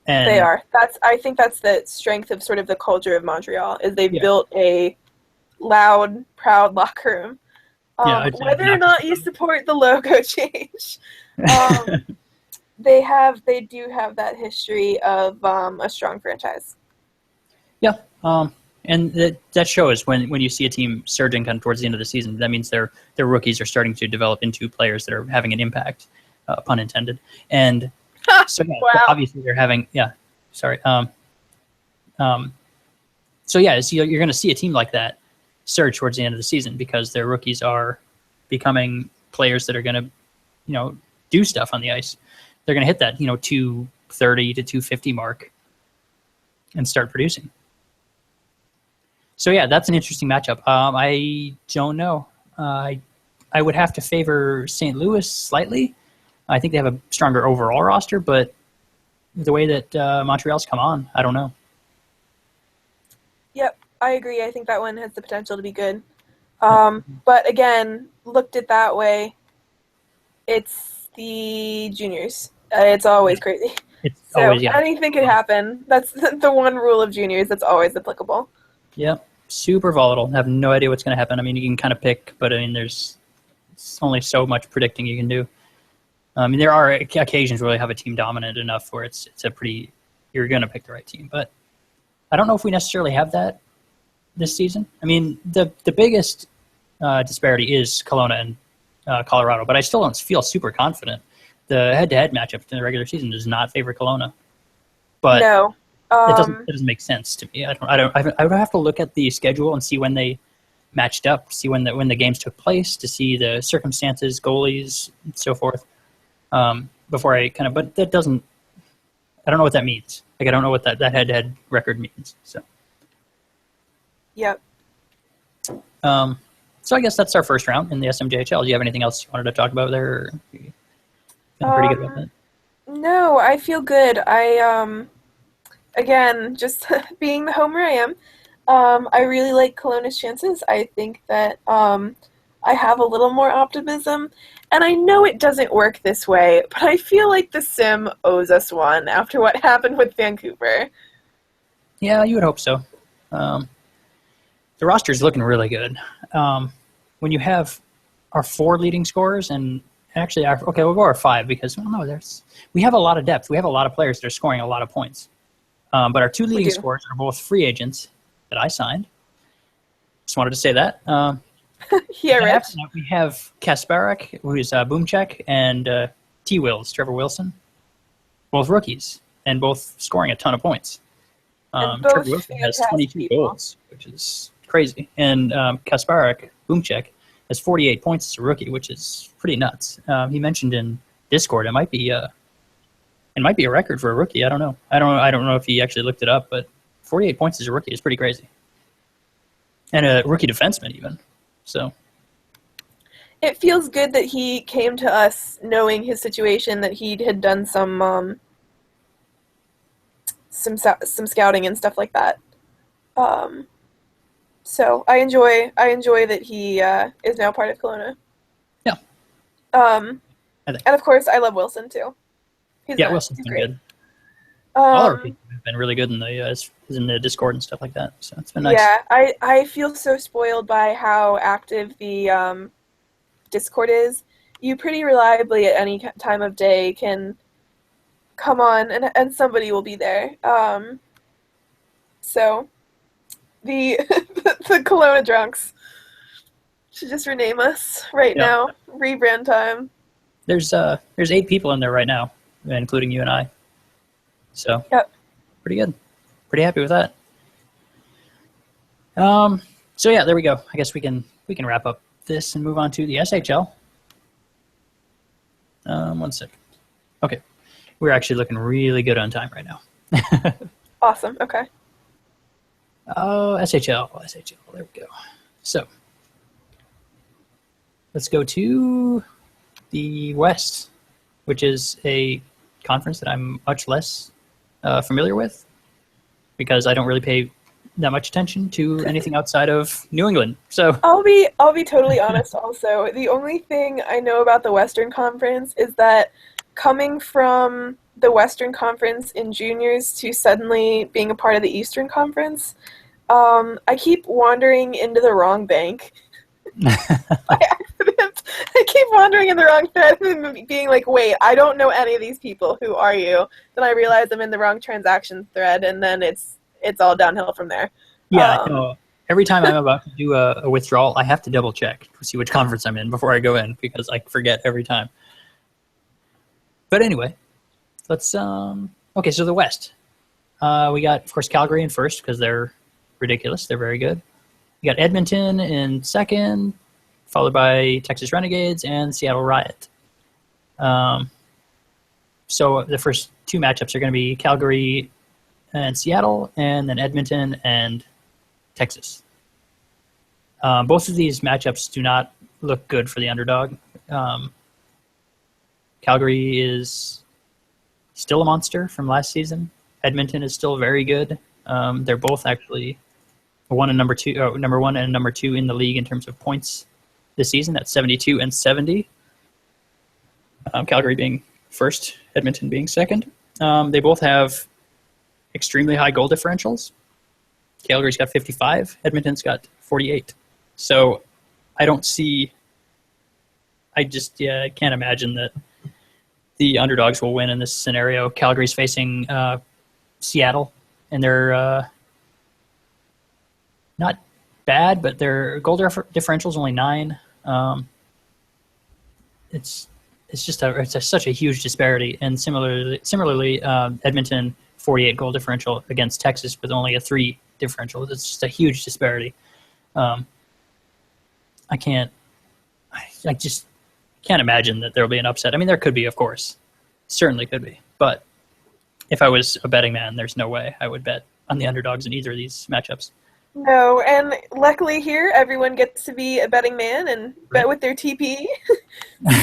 they are. I think that's the strength of sort of the culture of Montreal is they've yeah, built a loud, proud locker room. yeah, it's Whether or obnoxious. not you support the logo change, they do have that history of a strong franchise. Yeah, and that shows when you see a team surging kind of towards the end of the season. That means their rookies are starting to develop into players that are having an impact, pun intended. And so yeah, Wow. obviously they're having Sorry. So yeah, you're going to see a team like that surge towards the end of the season because their rookies are becoming players that are going to do stuff on the ice. They're going to hit that 230 to 250 mark and start producing. So yeah, that's an interesting matchup. I don't know. I would have to favor St. Louis slightly. I think they have a stronger overall roster, but the way that Montreal's come on, I don't know. Yep, I agree. I think that one has the potential to be good. But again, looked at that way, it's the juniors. It's always crazy. It's So always anything could happen. That's the one rule of juniors that's always applicable. Yep, super volatile. I have no idea what's going to happen. I mean, you can kind of pick, but I mean, there's only so much predicting you can do. I mean, there are occasions where they have a team dominant enough where it's a pretty, you're going to pick the right team. But I don't know if we necessarily have that this season. I mean, the biggest disparity is Kelowna and Colorado, but I still don't feel super confident. The head-to-head matchup in the regular season does not favor Kelowna, but No, it doesn't make sense to me. I would have to look at the schedule and see when they matched up, see when the games took place, to see the circumstances, goalies, and so forth. Before I but that doesn't, I don't know what that means. Like, I don't know what that head-to-head record means. So, Yep. So I guess that's our first round in the SMJHL. Do you have anything else you wanted to talk about there? Or you feeling pretty good about that? No, I feel good. Again, just being the homer I am, I really like Kelowna's chances. I think that I have a little more optimism. And I know it doesn't work this way, but I feel like the Sim owes us one after what happened with Vancouver. Yeah, you would hope so. The roster is looking really good. When you have our 4 leading scorers, and actually, we'll go our 5 because we have a lot of depth. We have a lot of players that are scoring a lot of points. But our 2 leading scorers are both free agents that I signed. Just wanted to say that. Yeah, Rich. We have Kasparek, who is Boomcheck, and T-Wills, Trevor Wilson, both rookies, and both scoring a ton of points. Trevor Wilson has 22 goals, which is crazy. And Kasparek, Boomcheck, has 48 points as a rookie, which is pretty nuts. He mentioned in Discord it might be a record for a rookie. I don't know. I don't know if he actually looked it up, but 48 points as a rookie is pretty crazy. And a rookie defenseman even. So it feels good that he came to us knowing his situation, that he had done some scouting and stuff like that. So I enjoy that he is now part of Kelowna. Yeah. And of course, I love Wilson too. Wilson's been good. All our people have been really good in the Discord and stuff like that. So it's been nice. Yeah, I feel so spoiled by how active the Discord is. You pretty reliably at any time of day can come on and somebody will be there. So the the Kelowna Drunks should just rename us now. Rebrand time. There's 8 people in there right now, including you and I. So pretty good. Pretty happy with that. So yeah, there we go. I guess we can wrap up this and move on to the SHL. 1 second. Okay. We're actually looking really good on time right now. Awesome. Okay. Oh, SHL. There we go. So let's go to the West, which is a conference that I'm much less familiar with because I don't really pay that much attention to anything outside of New England. So I'll be totally honest also. The only thing I know about the Western Conference is that coming from the Western Conference in juniors to suddenly being a part of the Eastern Conference, I keep wandering into the wrong bank by accident. I keep wandering in the wrong thread and being like, wait, I don't know any of these people. Who are you? Then I realize I'm in the wrong transaction thread, and then it's all downhill from there. yeah, no. Every time I'm about to do a withdrawal, I have to double check to see which conference I'm in before I go in because I forget every time. But anyway, let's okay, so the West. We got, of course, Calgary in first because they're ridiculous. They're very good. We got Edmonton in second, followed by Texas Renegades and Seattle Riot. So the first two matchups are going to be Calgary and Seattle, and then Edmonton and Texas. Both of these matchups do not look good for the underdog. Calgary is still a monster from last season. Edmonton is still very good. They're both actually number one and number two in the league in terms of points this season at 72 and 70. Calgary being first, Edmonton being second. They both have extremely high goal differentials. Calgary's got 55, Edmonton's got 48. So I can't imagine that the underdogs will win in this scenario. Calgary's facing Seattle, and they're not bad, but their goal differential is only 9. It's such a huge disparity. And similarly, Edmonton 48 goal differential against Texas with only a 3 differential. It's just a huge disparity. I just can't imagine that there will be an upset. I mean, there could be, of course. Certainly could be. But if I was a betting man, there's no way I would bet on the underdogs in either of these matchups. No, and luckily here, everyone gets to be a betting man and bet with their TP.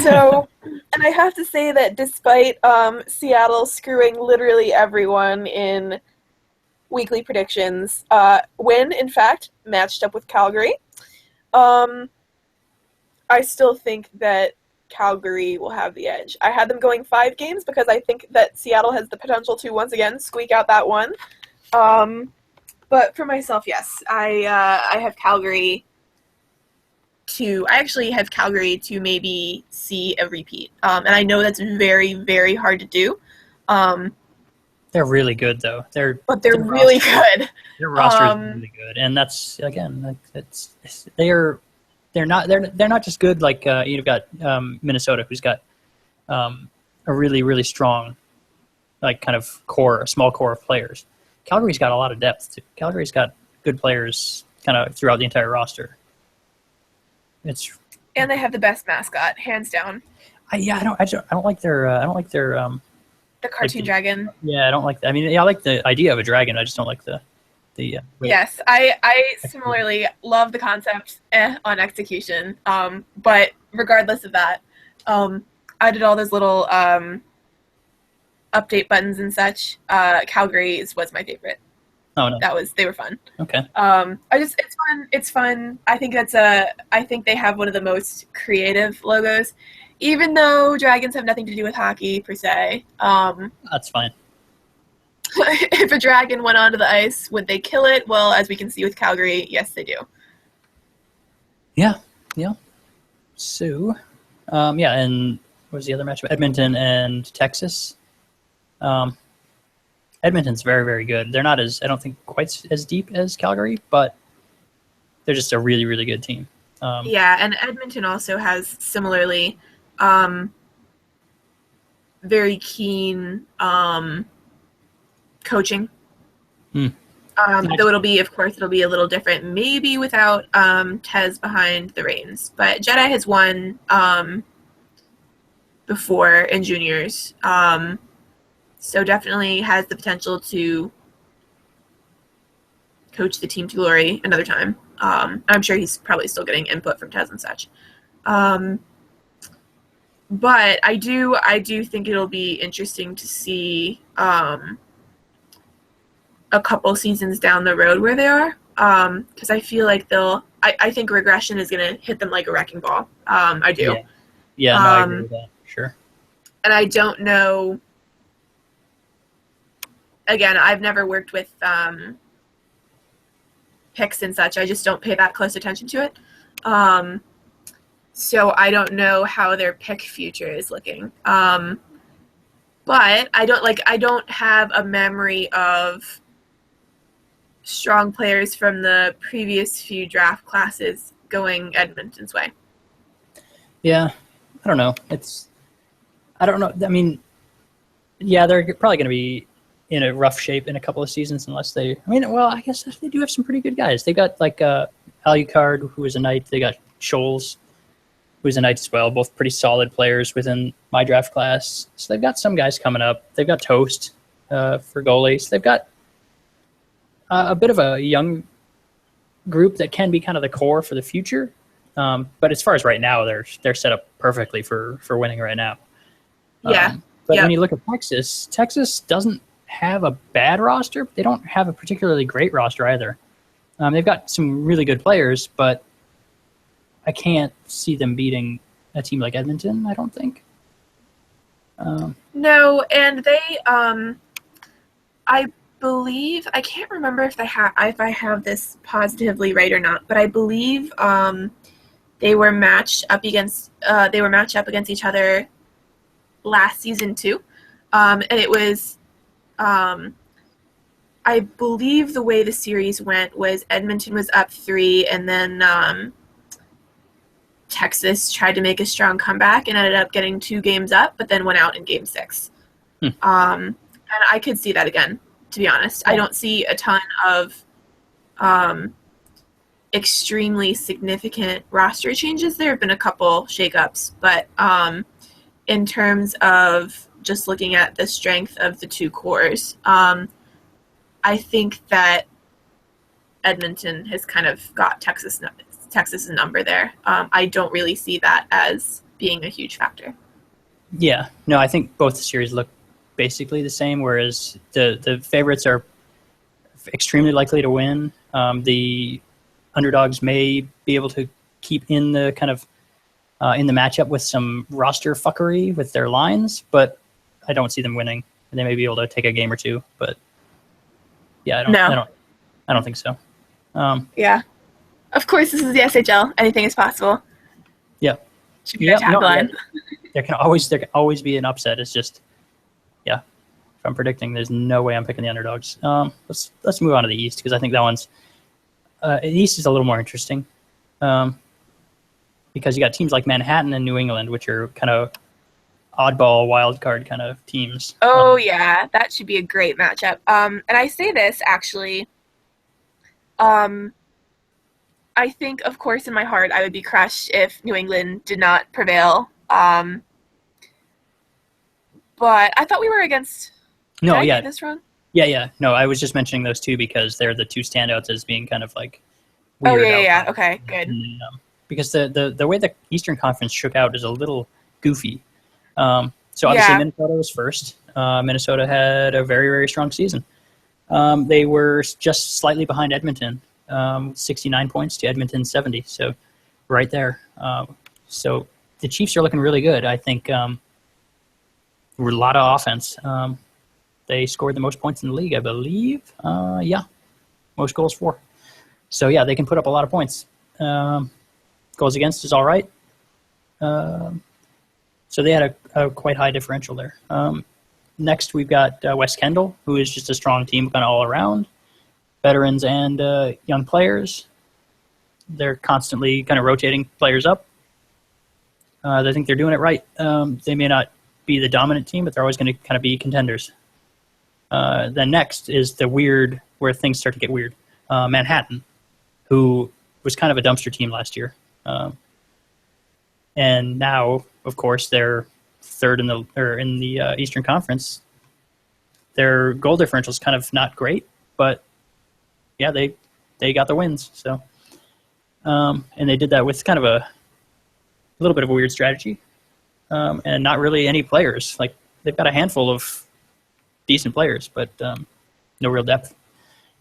So, and I have to say that despite Seattle screwing literally everyone in weekly predictions, Wynn, in fact, matched up with Calgary. I still think that Calgary will have the edge. I had them going 5 games because I think that Seattle has the potential to once again squeak out that one. But for myself, yes, I have Calgary to. I actually have Calgary to maybe see a repeat, and I know that's very, very hard to do. They're really good, though. They're really good. Their roster is really good, and that's again, they're not just good like you've got Minnesota, who's got a really, really strong, like kind of a small core of players. Calgary's got a lot of depth too. Calgary's got good players kind of throughout the entire roster. And they have the best mascot, hands down. I don't like their the cartoon dragon. Yeah, I don't like that. I mean, I like the idea of a dragon. I just don't like the Yes, I similarly love the concept on execution. But regardless of that, I did all those little update buttons and such. Calgary's was my favorite. Oh no, they were fun. Okay. It's fun. I think they have one of the most creative logos, even though dragons have nothing to do with hockey per se. That's fine. If a dragon went onto the ice, would they kill it? Well, as we can see with Calgary, yes, they do. Yeah. So, and what was the other matchup? Edmonton and Texas. Edmonton's very, very good. They're not I don't think quite as deep as Calgary, but they're just a really, really good team. And Edmonton also has similarly very keen coaching. Though it'll be a little different, maybe without Tez behind the reins. But Jedi has won before in juniors. So definitely has the potential to coach the team to glory another time. I'm sure he's probably still getting input from Tez and such. But I do think it'll be interesting to see a couple seasons down the road where they are, because I feel like I think regression is going to hit them like a wrecking ball. I do. Yeah, no, I agree with that. Sure. And I don't know. Again, I've never worked with picks and such. I just don't pay that close attention to it. So I don't know how their pick future is looking. But I don't have a memory of strong players from the previous few draft classes going Edmonton's way. Yeah, I don't know. I don't know. I mean, yeah, they're probably going to be in a rough shape in a couple of seasons unless I guess they do have some pretty good guys. They got like Alucard, who is a Knight. They got Scholes, who is a Knight as well. Both pretty solid players within my draft class. So they've got some guys coming up. They've got Toast for goalies. They've got a bit of a young group that can be kind of the core for the future. But as far as right now, they're set up perfectly for winning right now. Yeah. But when you look at Texas doesn't have a bad roster. They don't have a particularly great roster either. They've got some really good players, but I can't see them beating a team like Edmonton, I don't think. No, and they, I believe, I can't remember if I have this positively right or not, but I believe they were matched up against each other last season too, and it was, I believe the way the series went was Edmonton was up 3, and then Texas tried to make a strong comeback and ended up getting 2 games up, but then went out in Game 6. And I could see that again, to be honest. I don't see a ton of extremely significant roster changes. There have been a couple shakeups, but in terms of just looking at the strength of the 2 cores, I think that Edmonton has kind of got Texas's number there. I don't really see that as being a huge factor. Yeah, no, I think both the series look basically the same, whereas the favorites are extremely likely to win. The underdogs may be able to keep in the kind of in the matchup with some roster fuckery with their lines, but I don't see them winning. And they may be able to take a game or 2, but yeah, I don't think so. Yeah. Of course, this is the SHL. Anything is possible. Yeah. Should be our tagline. There can always be an upset. It's just, yeah. If I'm predicting, there's no way I'm picking the underdogs. Let's move on to the East, because I think that one's the East is a little more interesting, because you got teams like Manhattan and New England, which are kind of oddball wild card kind of teams. Oh yeah, that should be a great matchup. And I say this actually. I think, of course, in my heart, I would be crushed if New England did not prevail. But I thought we were against. No, did I yeah, get this wrong? yeah. No, I was just mentioning those two because they're the 2 standouts as being kind of like weird. Oh yeah. Okay, good. And, because the way the Eastern Conference shook out is a little goofy. So obviously Minnesota was first. Minnesota had a very, very strong season. They were just slightly behind Edmonton, 69 points to Edmonton 70. So right there. So the Chiefs are looking really good. I think a lot of offense. They scored the most points in the league, I believe. Most goals for. So yeah, they can put up a lot of points. Goals against is all right. So they had a quite high differential there. Next, we've got West Kendall, who is just a strong team kind of all around. Veterans and young players. They're constantly kind of rotating players up. I think they're doing it right. They may not be the dominant team, but they're always going to kind of be contenders. Then next is the weird, where things start to get weird. Manhattan, who was kind of a dumpster team last year. And now, of course, they're third in the Eastern Conference. Their goal differential is kind of not great, but yeah, they got the wins. So, and they did that with kind of a little bit of a weird strategy, and not really any players. Like they've got a handful of decent players, but no real depth.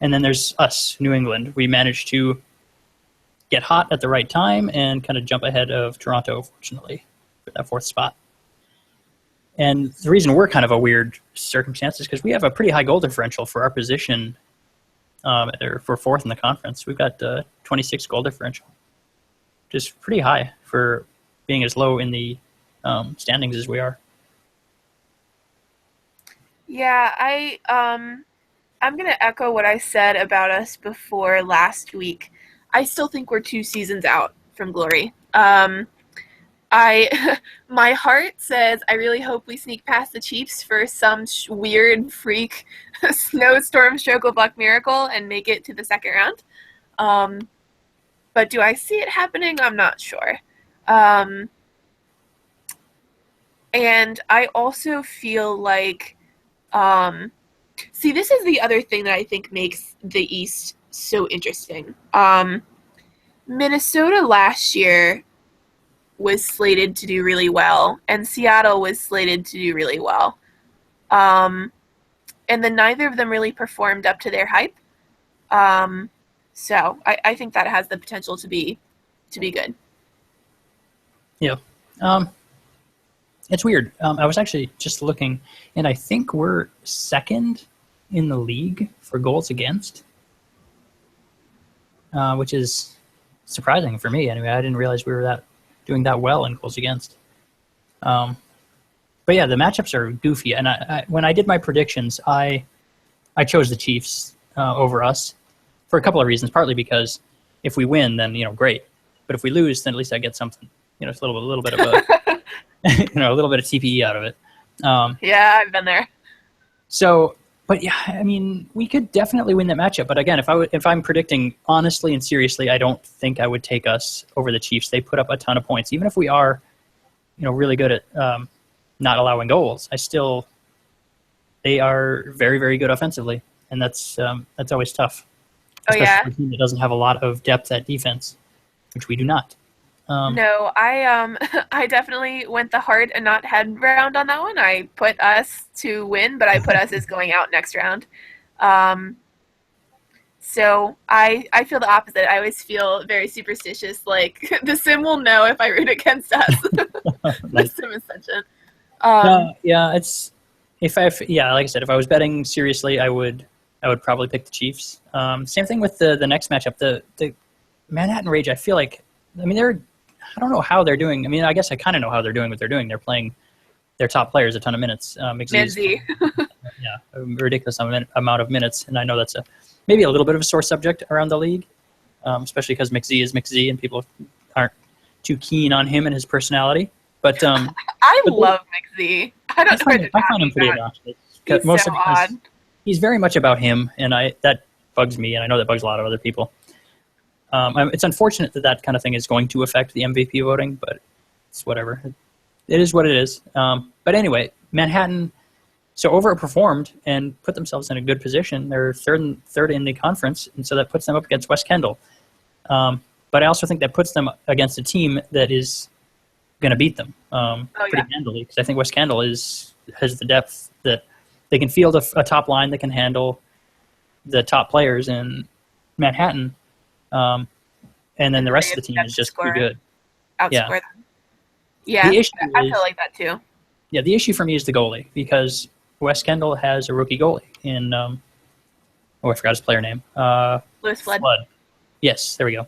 And then there's us, New England. We managed to get hot at the right time and kind of jump ahead of Toronto, fortunately, for that 4th spot. And the reason we're kind of a weird circumstance is because we have a pretty high goal differential for our position, or for 4th in the conference. We've got 26 goal differential, which is pretty high for being as low in the standings as we are. Yeah, I'm going to echo what I said about us before last week. I still think we're 2 seasons out from glory. My heart says I really hope we sneak past the Chiefs for some weird freak snowstorm stroke of luck miracle and make it to the second round. But do I see it happening? I'm not sure. And I also feel like, see, this is the other thing that I think makes the East so interesting. Minnesota last year was slated to do really well, and Seattle was slated to do really well. And then neither of them really performed up to their hype. So I think that has the potential to be good. Yeah. It's weird. I was actually just looking, and I think we're 2nd in the league for goals against, which is surprising for me. Anyway, I didn't realize we were doing that well in goals against. But yeah, the matchups are goofy. And I when I did my predictions, I chose the Chiefs over us for a couple of reasons. Partly because if we win, then great. But if we lose, then at least I get something. It's a little bit of a a little bit of TPE out of it. Yeah, I've been there. So, but yeah, I mean, we could definitely win that matchup. But again, if I'm predicting honestly and seriously, I don't think I would take us over the Chiefs. They put up a ton of points, even if we are, really good at not allowing goals. They are very, very good offensively, and that's always tough. Especially for a team that doesn't have a lot of depth at defense, which we do not. No, I definitely went the heart and not head round on that one. I put us to win, but I put us as going out next round. So I feel the opposite. I always feel very superstitious. Like the sim will know if I root against us. The sim ascension. Yeah, it's like I said, if I was betting seriously, I would probably pick the Chiefs. Same thing with the next matchup, the Manhattan Rage. I feel like, I don't know how they're doing. I mean, I guess I kind of know how they're doing what they're doing. They're playing their top players a ton of minutes. McZ. Yeah, a ridiculous amount of minutes. And I know that's maybe a little bit of a sore subject around the league, especially because McZ is McZ and people aren't too keen on him and his personality. But I love McZ. I don't know. I find him pretty obnoxious. He's so odd. He's very much about him, and that bugs me, and I know that bugs a lot of other people. It's unfortunate that kind of thing is going to affect the MVP voting, but it's whatever. It is what it is. But anyway, Manhattan overperformed and put themselves in a good position. They're third in the conference, and so that puts them up against West Kendall. But I also think that puts them against a team that is going to beat them pretty handily, because I think West Kendall has the depth that they can field a top line that can handle the top players in Manhattan. And then the rest of the team is just pretty good. Outscore them. Yeah, I feel like that too. Yeah, the issue for me is the goalie, because West Kendall has a rookie goalie in I forgot his player name. Lewis Flood. Yes, there we go.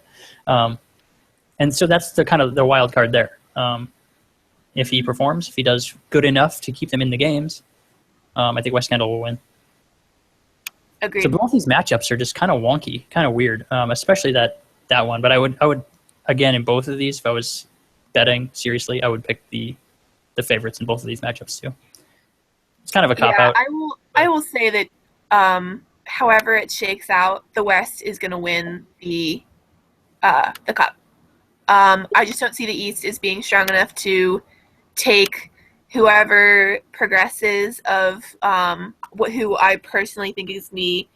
And so that's the kind of the wild card there. If he performs, if he does good enough to keep them in the games, I think West Kendall will win. Agreed. So both these matchups are just kind of wonky, kind of weird, especially that one. But I would again, in both of these, if I was betting seriously, I would pick the favorites in both of these matchups too. It's kind of a cop out. I will say that however it shakes out, the West is going to win the cup. I just don't see the East as being strong enough to take whoever progresses of who I personally think is me,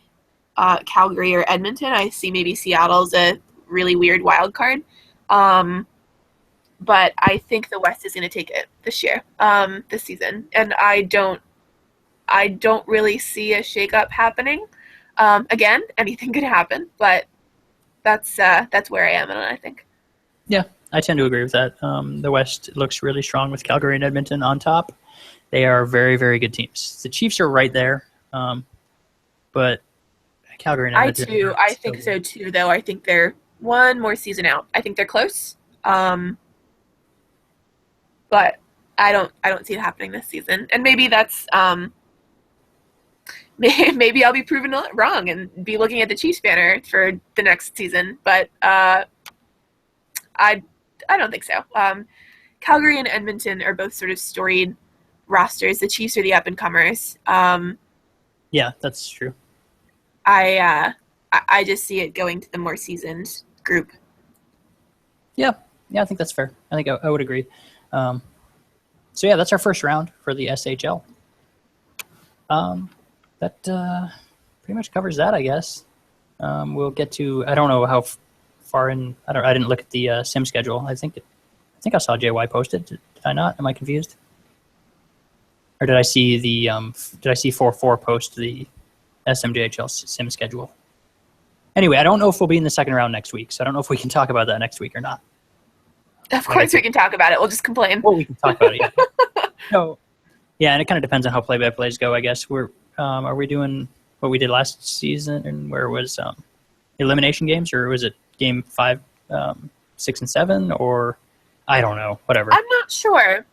Calgary or Edmonton. I see maybe Seattle's a really weird wild card. But I think the West is going to take it this year, this season. And I don't really see a shakeup happening. Again, anything could happen, but that's where I am, and I think. Yeah, I tend to agree with that. The West looks really strong with Calgary and Edmonton on top. They are very, very good teams. The Chiefs are right there, but Calgary and Edmonton. I think so too, though. I think they're one more season out. I think they're close, but I don't see it happening this season. And maybe that's maybe I'll be proven wrong and be looking at the Chiefs banner for the next season. But I don't think so. Calgary and Edmonton are both sort of storied rosters. The Chiefs are the up and comers. Yeah, that's true. I just see it going to the more seasoned group. Yeah, I think that's fair. I think I would agree. So yeah, that's our first round for the SHL. That pretty much covers that, I guess. We'll get to, I don't know how far in. I didn't look at the sim schedule. I think I saw JY posted. Did I not? Am I confused? Or did I see the 4-4 post the SMJHL sim schedule? Anyway, I don't know if we'll be in the second round next week, so I don't know if we can talk about that next week or not. Of course we can talk about it. We'll just complain. Well, we can talk about it. Yeah. So, yeah, and it kind of depends on how play-by-plays go, I guess. Are we doing what we did last season, and where was elimination games, or was it game 5, 6, and 7, or I don't know, whatever. I'm not sure.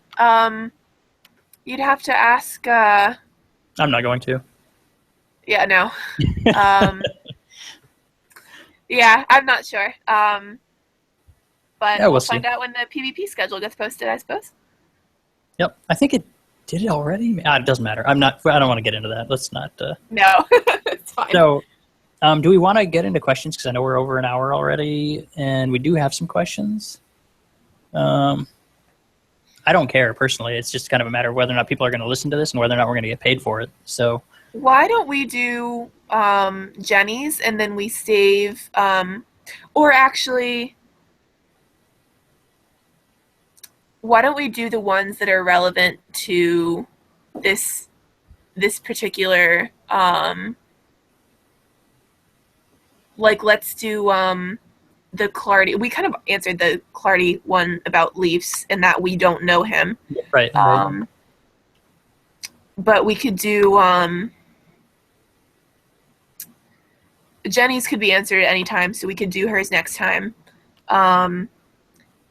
You'd have to ask. I'm not going to. Yeah, no. Yeah, I'm not sure. But yeah, we'll find out when the PvP schedule gets posted, I suppose. Yep, I think it did it already. It doesn't matter. I don't want to get into that. Let's not. No, it's fine. So, do we want to get into questions? Because I know we're over an hour already, and we do have some questions. I don't care personally. It's just kind of a matter of whether or not people are going to listen to this and whether or not we're going to get paid for it. So, why don't we do Jenny's and then we save, or actually, why don't we do the ones that are relevant to this particular, let's do the Clardy. We kind of answered the Clardy one about Leafs and that we don't know him. Right. But we could do Jenny's could be answered at any time, so we could do hers next time.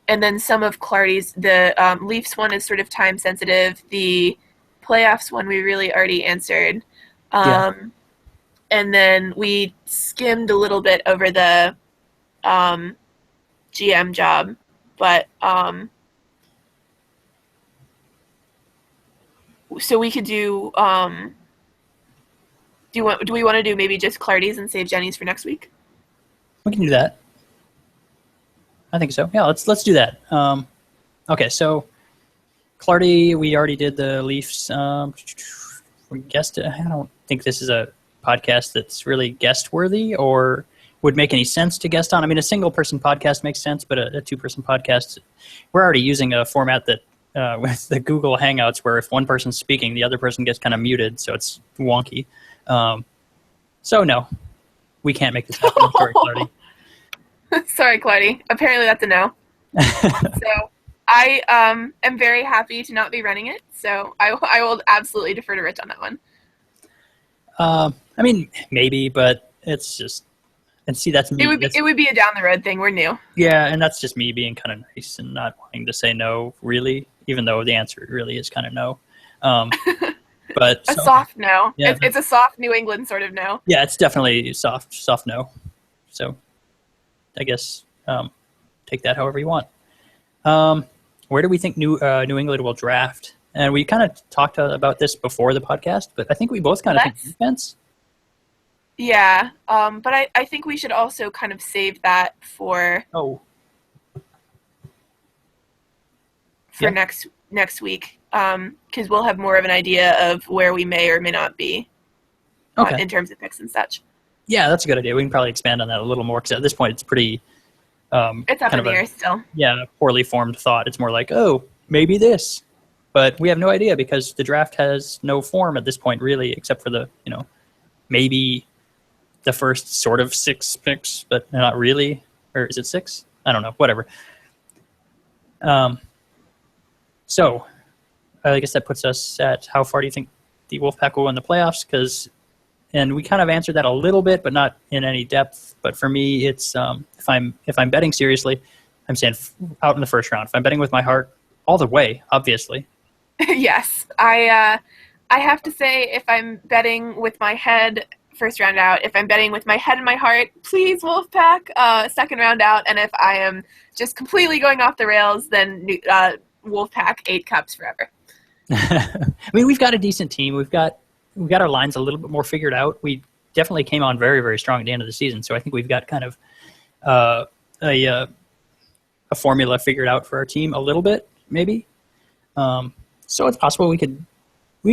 And then some of Clardy's, the Leafs one is sort of time sensitive. The playoffs one we really already answered. And then we skimmed a little bit over the GM job, but so we could do do we want to do maybe just Clardy's and save Jenny's for next week? We can do that. I think so. Yeah, let's do that. Okay, so Clardy, we already did the Leafs. We guessed it. I don't think this is a podcast that's really guest worthy or would make any sense to guest on. I mean, a single person podcast makes sense, but a 2-person podcast, we're already using a format that with the Google Hangouts where if one person's speaking, the other person gets kind of muted, so it's wonky. So no, we can't make this happen. Sorry, Clardy. Sorry, Clardy. Apparently that's a no. So I am very happy to not be running it, so I will absolutely defer to Rich on that one. I mean, maybe, but it's just, and see, that's me. It would be a down the road thing. We're new. Yeah, and that's just me being kind of nice and not wanting to say no, really, even though the answer really is kind of no. But a soft no. Yeah, it's a soft New England sort of no. Yeah, it's definitely soft no. So I guess take that however you want. Where do we think New England will draft? And we kind of talked about this before the podcast, but I think we both kind of think defense. Yeah, but I think we should also kind of save that for next week, because we'll have more of an idea of where we may or may not be in terms of picks and such. Yeah, that's a good idea. We can probably expand on that a little more, because at this point it's pretty... it's up in the air still. Yeah, poorly formed thought. It's more like, oh, maybe this. But we have no idea because the draft has no form at this point, really, except for the, maybe the first sort of 6 picks, but not really. Or is it 6? I don't know. Whatever. So I guess that puts us at how far do you think the Wolfpack will win the playoffs? And we kind of answered that a little bit, but not in any depth. But for me, it's if I'm betting seriously, I'm saying out in the first round. If I'm betting with my heart, all the way, obviously. Yes, I have to say, if I'm betting with my head, first round out. If I'm betting with my head and my heart, please Wolfpack, second round out. And if I am just completely going off the rails, then Wolfpack 8 cups forever. I mean, we've got a decent team. We've got our lines a little bit more figured out. We definitely came on very, very strong at the end of the season. So I think we've got kind of a formula figured out for our team a little bit, maybe. So it's possible we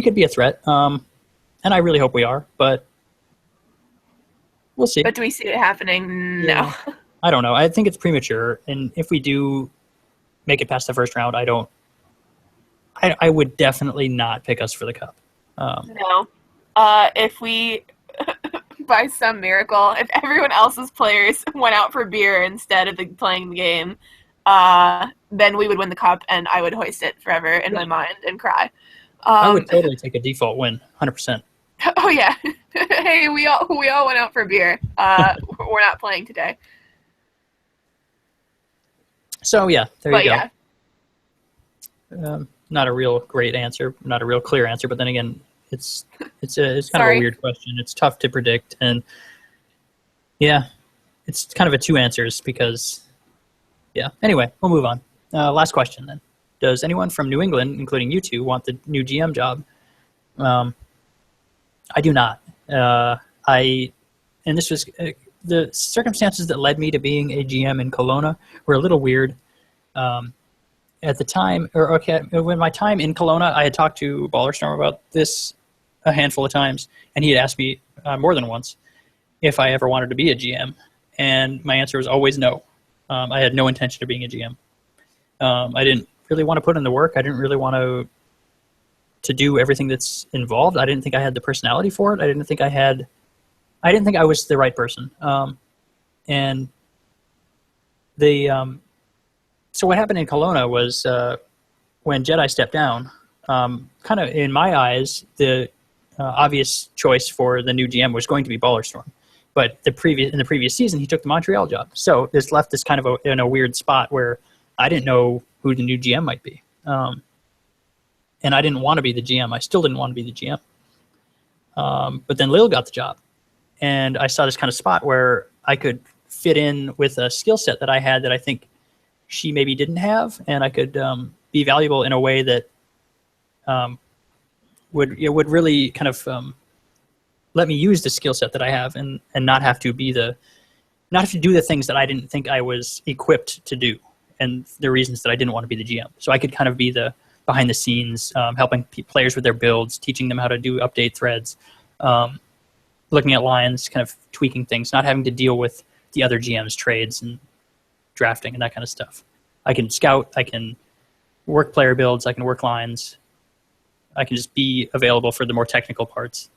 could be a threat. And I really hope we are, but we'll see. But do we see it happening? No. Yeah. I don't know. I think it's premature. And if we do make it past the first round, I would definitely not pick us for the cup. No. If we, by some miracle, if everyone else's players went out for beer instead of playing the game, then we would win the cup, and I would hoist it forever in my mind and cry. I would totally take a default win, 100%. Oh yeah. Hey, we all went out for beer. We're not playing today. So yeah, there you go. Yeah. Not a real great answer, not a real clear answer, but then again, it's kind of a weird question. It's tough to predict, and yeah, it's kind of a 2 answers because yeah. Anyway, we'll move on. Last question then. Does anyone from New England, including you two, want the new GM job? I do not. And this was the circumstances that led me to being a GM in Kelowna were a little weird. At the time, when my time in Kelowna, I had talked to Ballerstorm about this a handful of times, and he had asked me more than once if I ever wanted to be a GM, and my answer was always no. I had no intention of being a GM. I didn't really want to put in the work. I didn't really want to do everything that's involved. I didn't think I had the personality for it. I didn't think I was the right person. And so what happened in Kelowna was when Jedi stepped down, kind of in my eyes, the obvious choice for the new GM was going to be Ballerstorm. But in the previous season, he took the Montreal job. So this left us kind of in a weird spot where I didn't know who the new GM might be. And I didn't want to be the GM. I still didn't want to be the GM. But then Lil got the job. And I saw this kind of spot where I could fit in with a skill set that I had that I think she maybe didn't have. And I could be valuable in a way that would really kind of let me use the skill set that I have and not have to do the things that I didn't think I was equipped to do. And the reasons that I didn't want to be the GM. So I could kind of be the behind the scenes, helping players with their builds, teaching them how to do update threads, looking at lines, kind of tweaking things, not having to deal with the other GM's trades and drafting and that kind of stuff. I can scout, I can work player builds, I can work lines. I can just be available for the more technical parts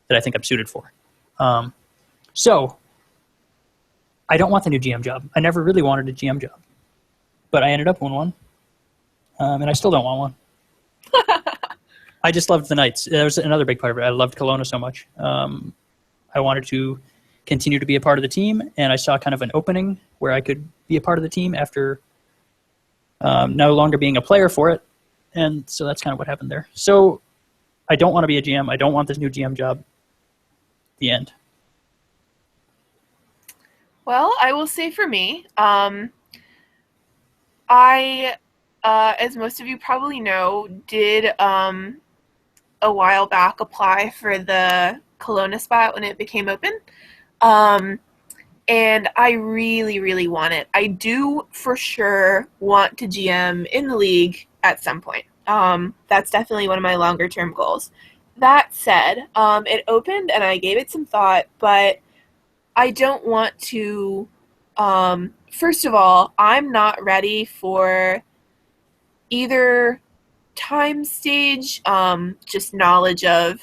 that I think I'm suited for. So I don't want the new GM job. I never really wanted a GM job, but I ended up with one. And I still don't want one. I just loved the Knights. That was another big part of it. I loved Kelowna so much. I wanted to continue to be a part of the team, and I saw kind of an opening where I could be a part of the team after no longer being a player for it. And so that's kind of what happened there. So I don't want to be a GM. I don't want this new GM job. The end. Well, I will say for me, as most of you probably know, did a while back apply for the Kelowna spot when it became open. And I really, really want it. I do for sure want to GM in the league at some point. That's definitely one of my longer term goals. That said, it opened and I gave it some thought, but I don't want to, first of all, I'm not ready for either time stage, just knowledge of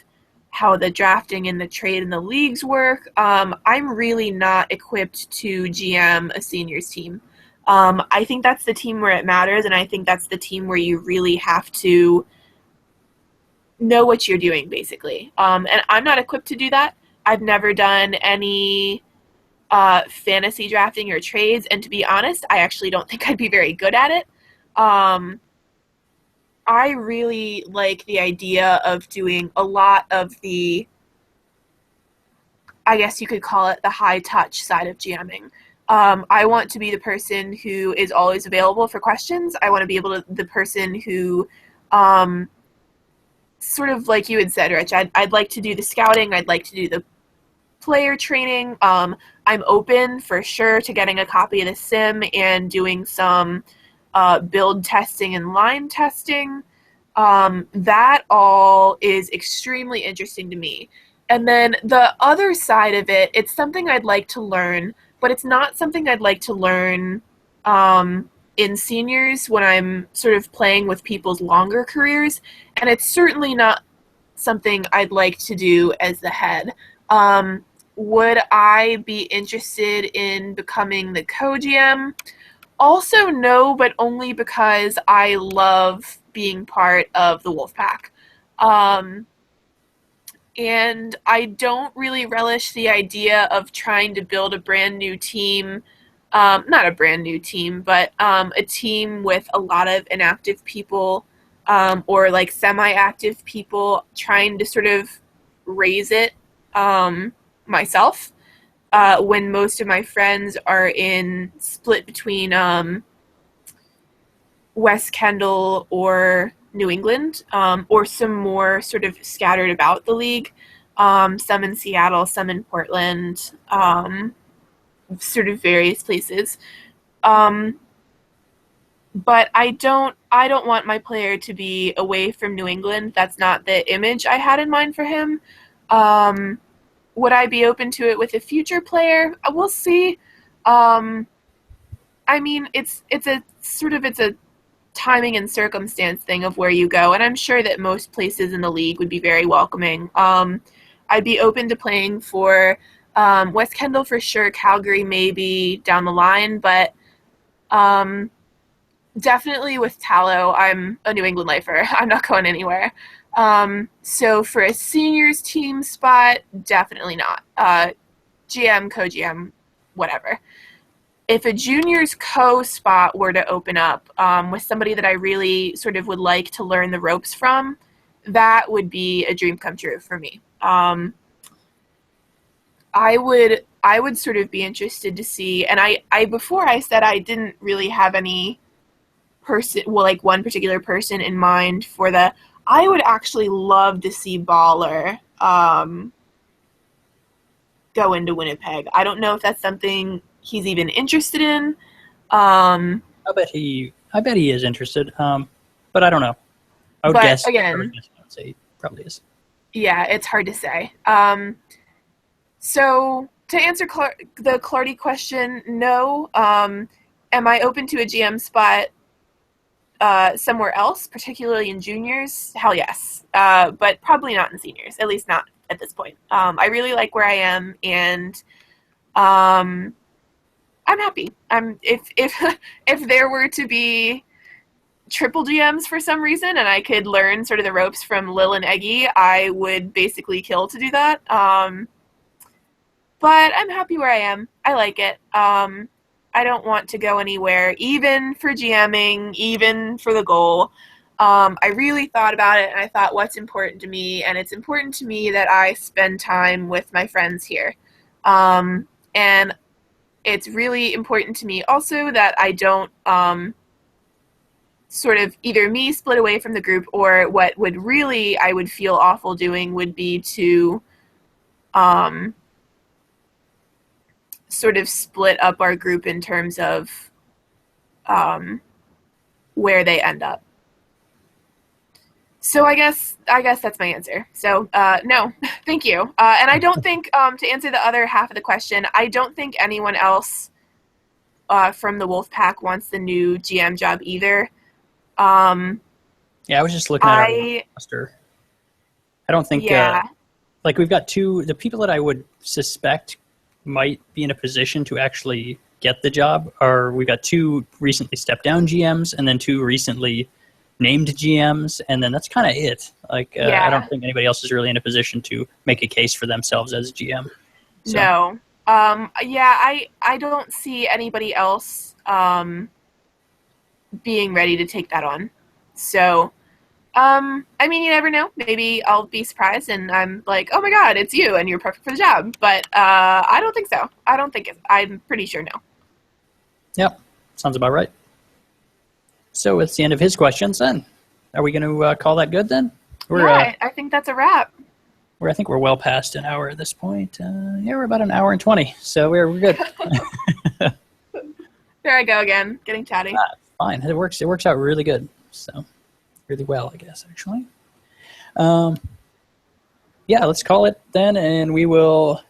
how the drafting and the trade and the leagues work. I'm really not equipped to GM a seniors team. I think that's the team where it matters, and I think that's the team where you really have to know what you're doing, basically. And I'm not equipped to do that. I've never done any fantasy drafting or trades, and to be honest, I actually don't think I'd be very good at it. I really like the idea of doing a lot of the, I guess you could call it the high touch side of GMing. I want to be the person who is always available for questions. I want to be able to, the person who, sort of like you had said, Rich, I'd like to do the scouting. I'd like to do the player training. I'm open for sure to getting a copy of the sim and doing some build testing and line testing. That all is extremely interesting to me. And then the other side of it, it's something I'd like to learn, but it's not something I'd like to learn in seniors when I'm sort of playing with people's longer careers. And it's certainly not something I'd like to do as the head. Would I be interested in becoming the co-GM? Also, no, but only because I love being part of the Wolfpack. And I don't really relish the idea of trying to build a brand new team. Not a brand new team, but a team with a lot of inactive people or like semi-active people, trying to sort of raise it myself. When most of my friends are split between West Kendall or New England, or some more sort of scattered about the league, some in Seattle, some in Portland, sort of various places. But I don't want my player to be away from New England. That's not the image I had in mind for him. Would I be open to it with a future player? We'll see. I mean, it's a timing and circumstance thing of where you go, and I'm sure that most places in the league would be very welcoming. I'd be open to playing for West Kendall for sure, Calgary maybe down the line, but definitely with Tallow, I'm a New England lifer. I'm not going anywhere. So for a seniors team spot, definitely not. GM, co-GM, whatever. If a juniors co-spot were to open up with somebody that I really sort of would like to learn the ropes from, that would be a dream come true for me. I would sort of be interested to see, and I before I said I didn't really have any person, well, like one particular person in mind for the. I would actually love to see Baller go into Winnipeg. I don't know if that's something he's even interested in. I bet he is interested. But I don't know. I would guess. Again, I would say he probably is. Yeah, it's hard to say. So to answer the Clardy question, no. Am I open to a GM spot somewhere else, particularly in juniors? Hell yes. But probably not in seniors, at least not at this point. I really like where I am, and I'm happy. If there were to be triple GMs for some reason and I could learn sort of the ropes from Lil and Eggy, I would basically kill to do that. But I'm happy where I am. I like it. I don't want to go anywhere, even for GMing, even for the goal. I really thought about it, and I thought, what's important to me? And it's important to me that I spend time with my friends here. And it's really important to me also that I don't sort of either me split away from the group, or what would really I would feel awful doing would be to sort of split up our group in terms of where they end up. So I guess that's my answer. So no, thank you. And I don't think, to answer the other half of the question, I don't think anyone else from the Wolfpack wants the new GM job either. Yeah, I was just looking at our roster. I don't think. Yeah. like we've got the people that I would suspect might be in a position to actually get the job are, we've got 2 recently stepped down GMs and then 2 recently named GMs, and then that's kind of it. Like, I don't think anybody else is really in a position to make a case for themselves as a GM. So. No. I don't see anybody else being ready to take that on. So, I mean, you never know. Maybe I'll be surprised and I'm like, oh my god, it's you and you're perfect for the job. But I don't think so. I'm pretty sure no. Yep, sounds about right. So it's the end of his questions then. Are we going to call that good then? I think that's a wrap. I think we're well past an hour at this point. We're about an hour and 20, so we're good. There I go again, getting chatty. Fine, it works out really good. So really well, I guess, actually. Let's call it then, and we will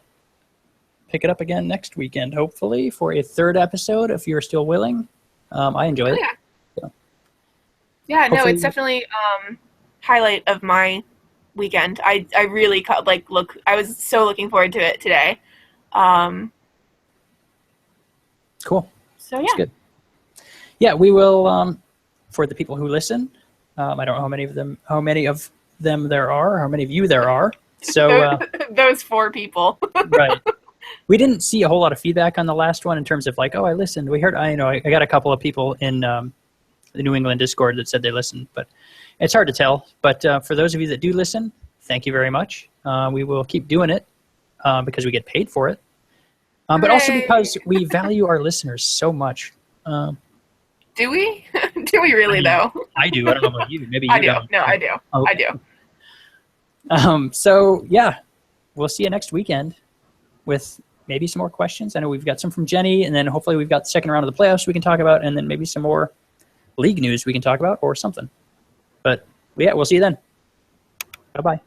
pick it up again next weekend, hopefully, for a 3rd episode, if you're still willing. I enjoy it. Yeah. So. Yeah, no, it's definitely highlight of my weekend. I really I was so looking forward to it today. Cool. So yeah. That's good. Yeah, we will, for the people who listen, I don't know how many of them there are, how many of you there are. So those 4 people. Right. We didn't see a whole lot of feedback on the last one in terms of like, oh, I listened. We heard, I got a couple of people in the New England Discord that said they listened, but it's hard to tell. But for those of you that do listen, thank you very much. We will keep doing it because we get paid for it, but also because we value our listeners so much. Do we? Do we really, though? I do. I don't know about you. Maybe you I do. don't. No, I do. Oh. I do. So, yeah, we'll see you next weekend with maybe some more questions. I know we've got some from Jenny, and then hopefully we've got the second round of the playoffs we can talk about, and then maybe some more league news we can talk about or something. But, yeah, we'll see you then. Bye-bye.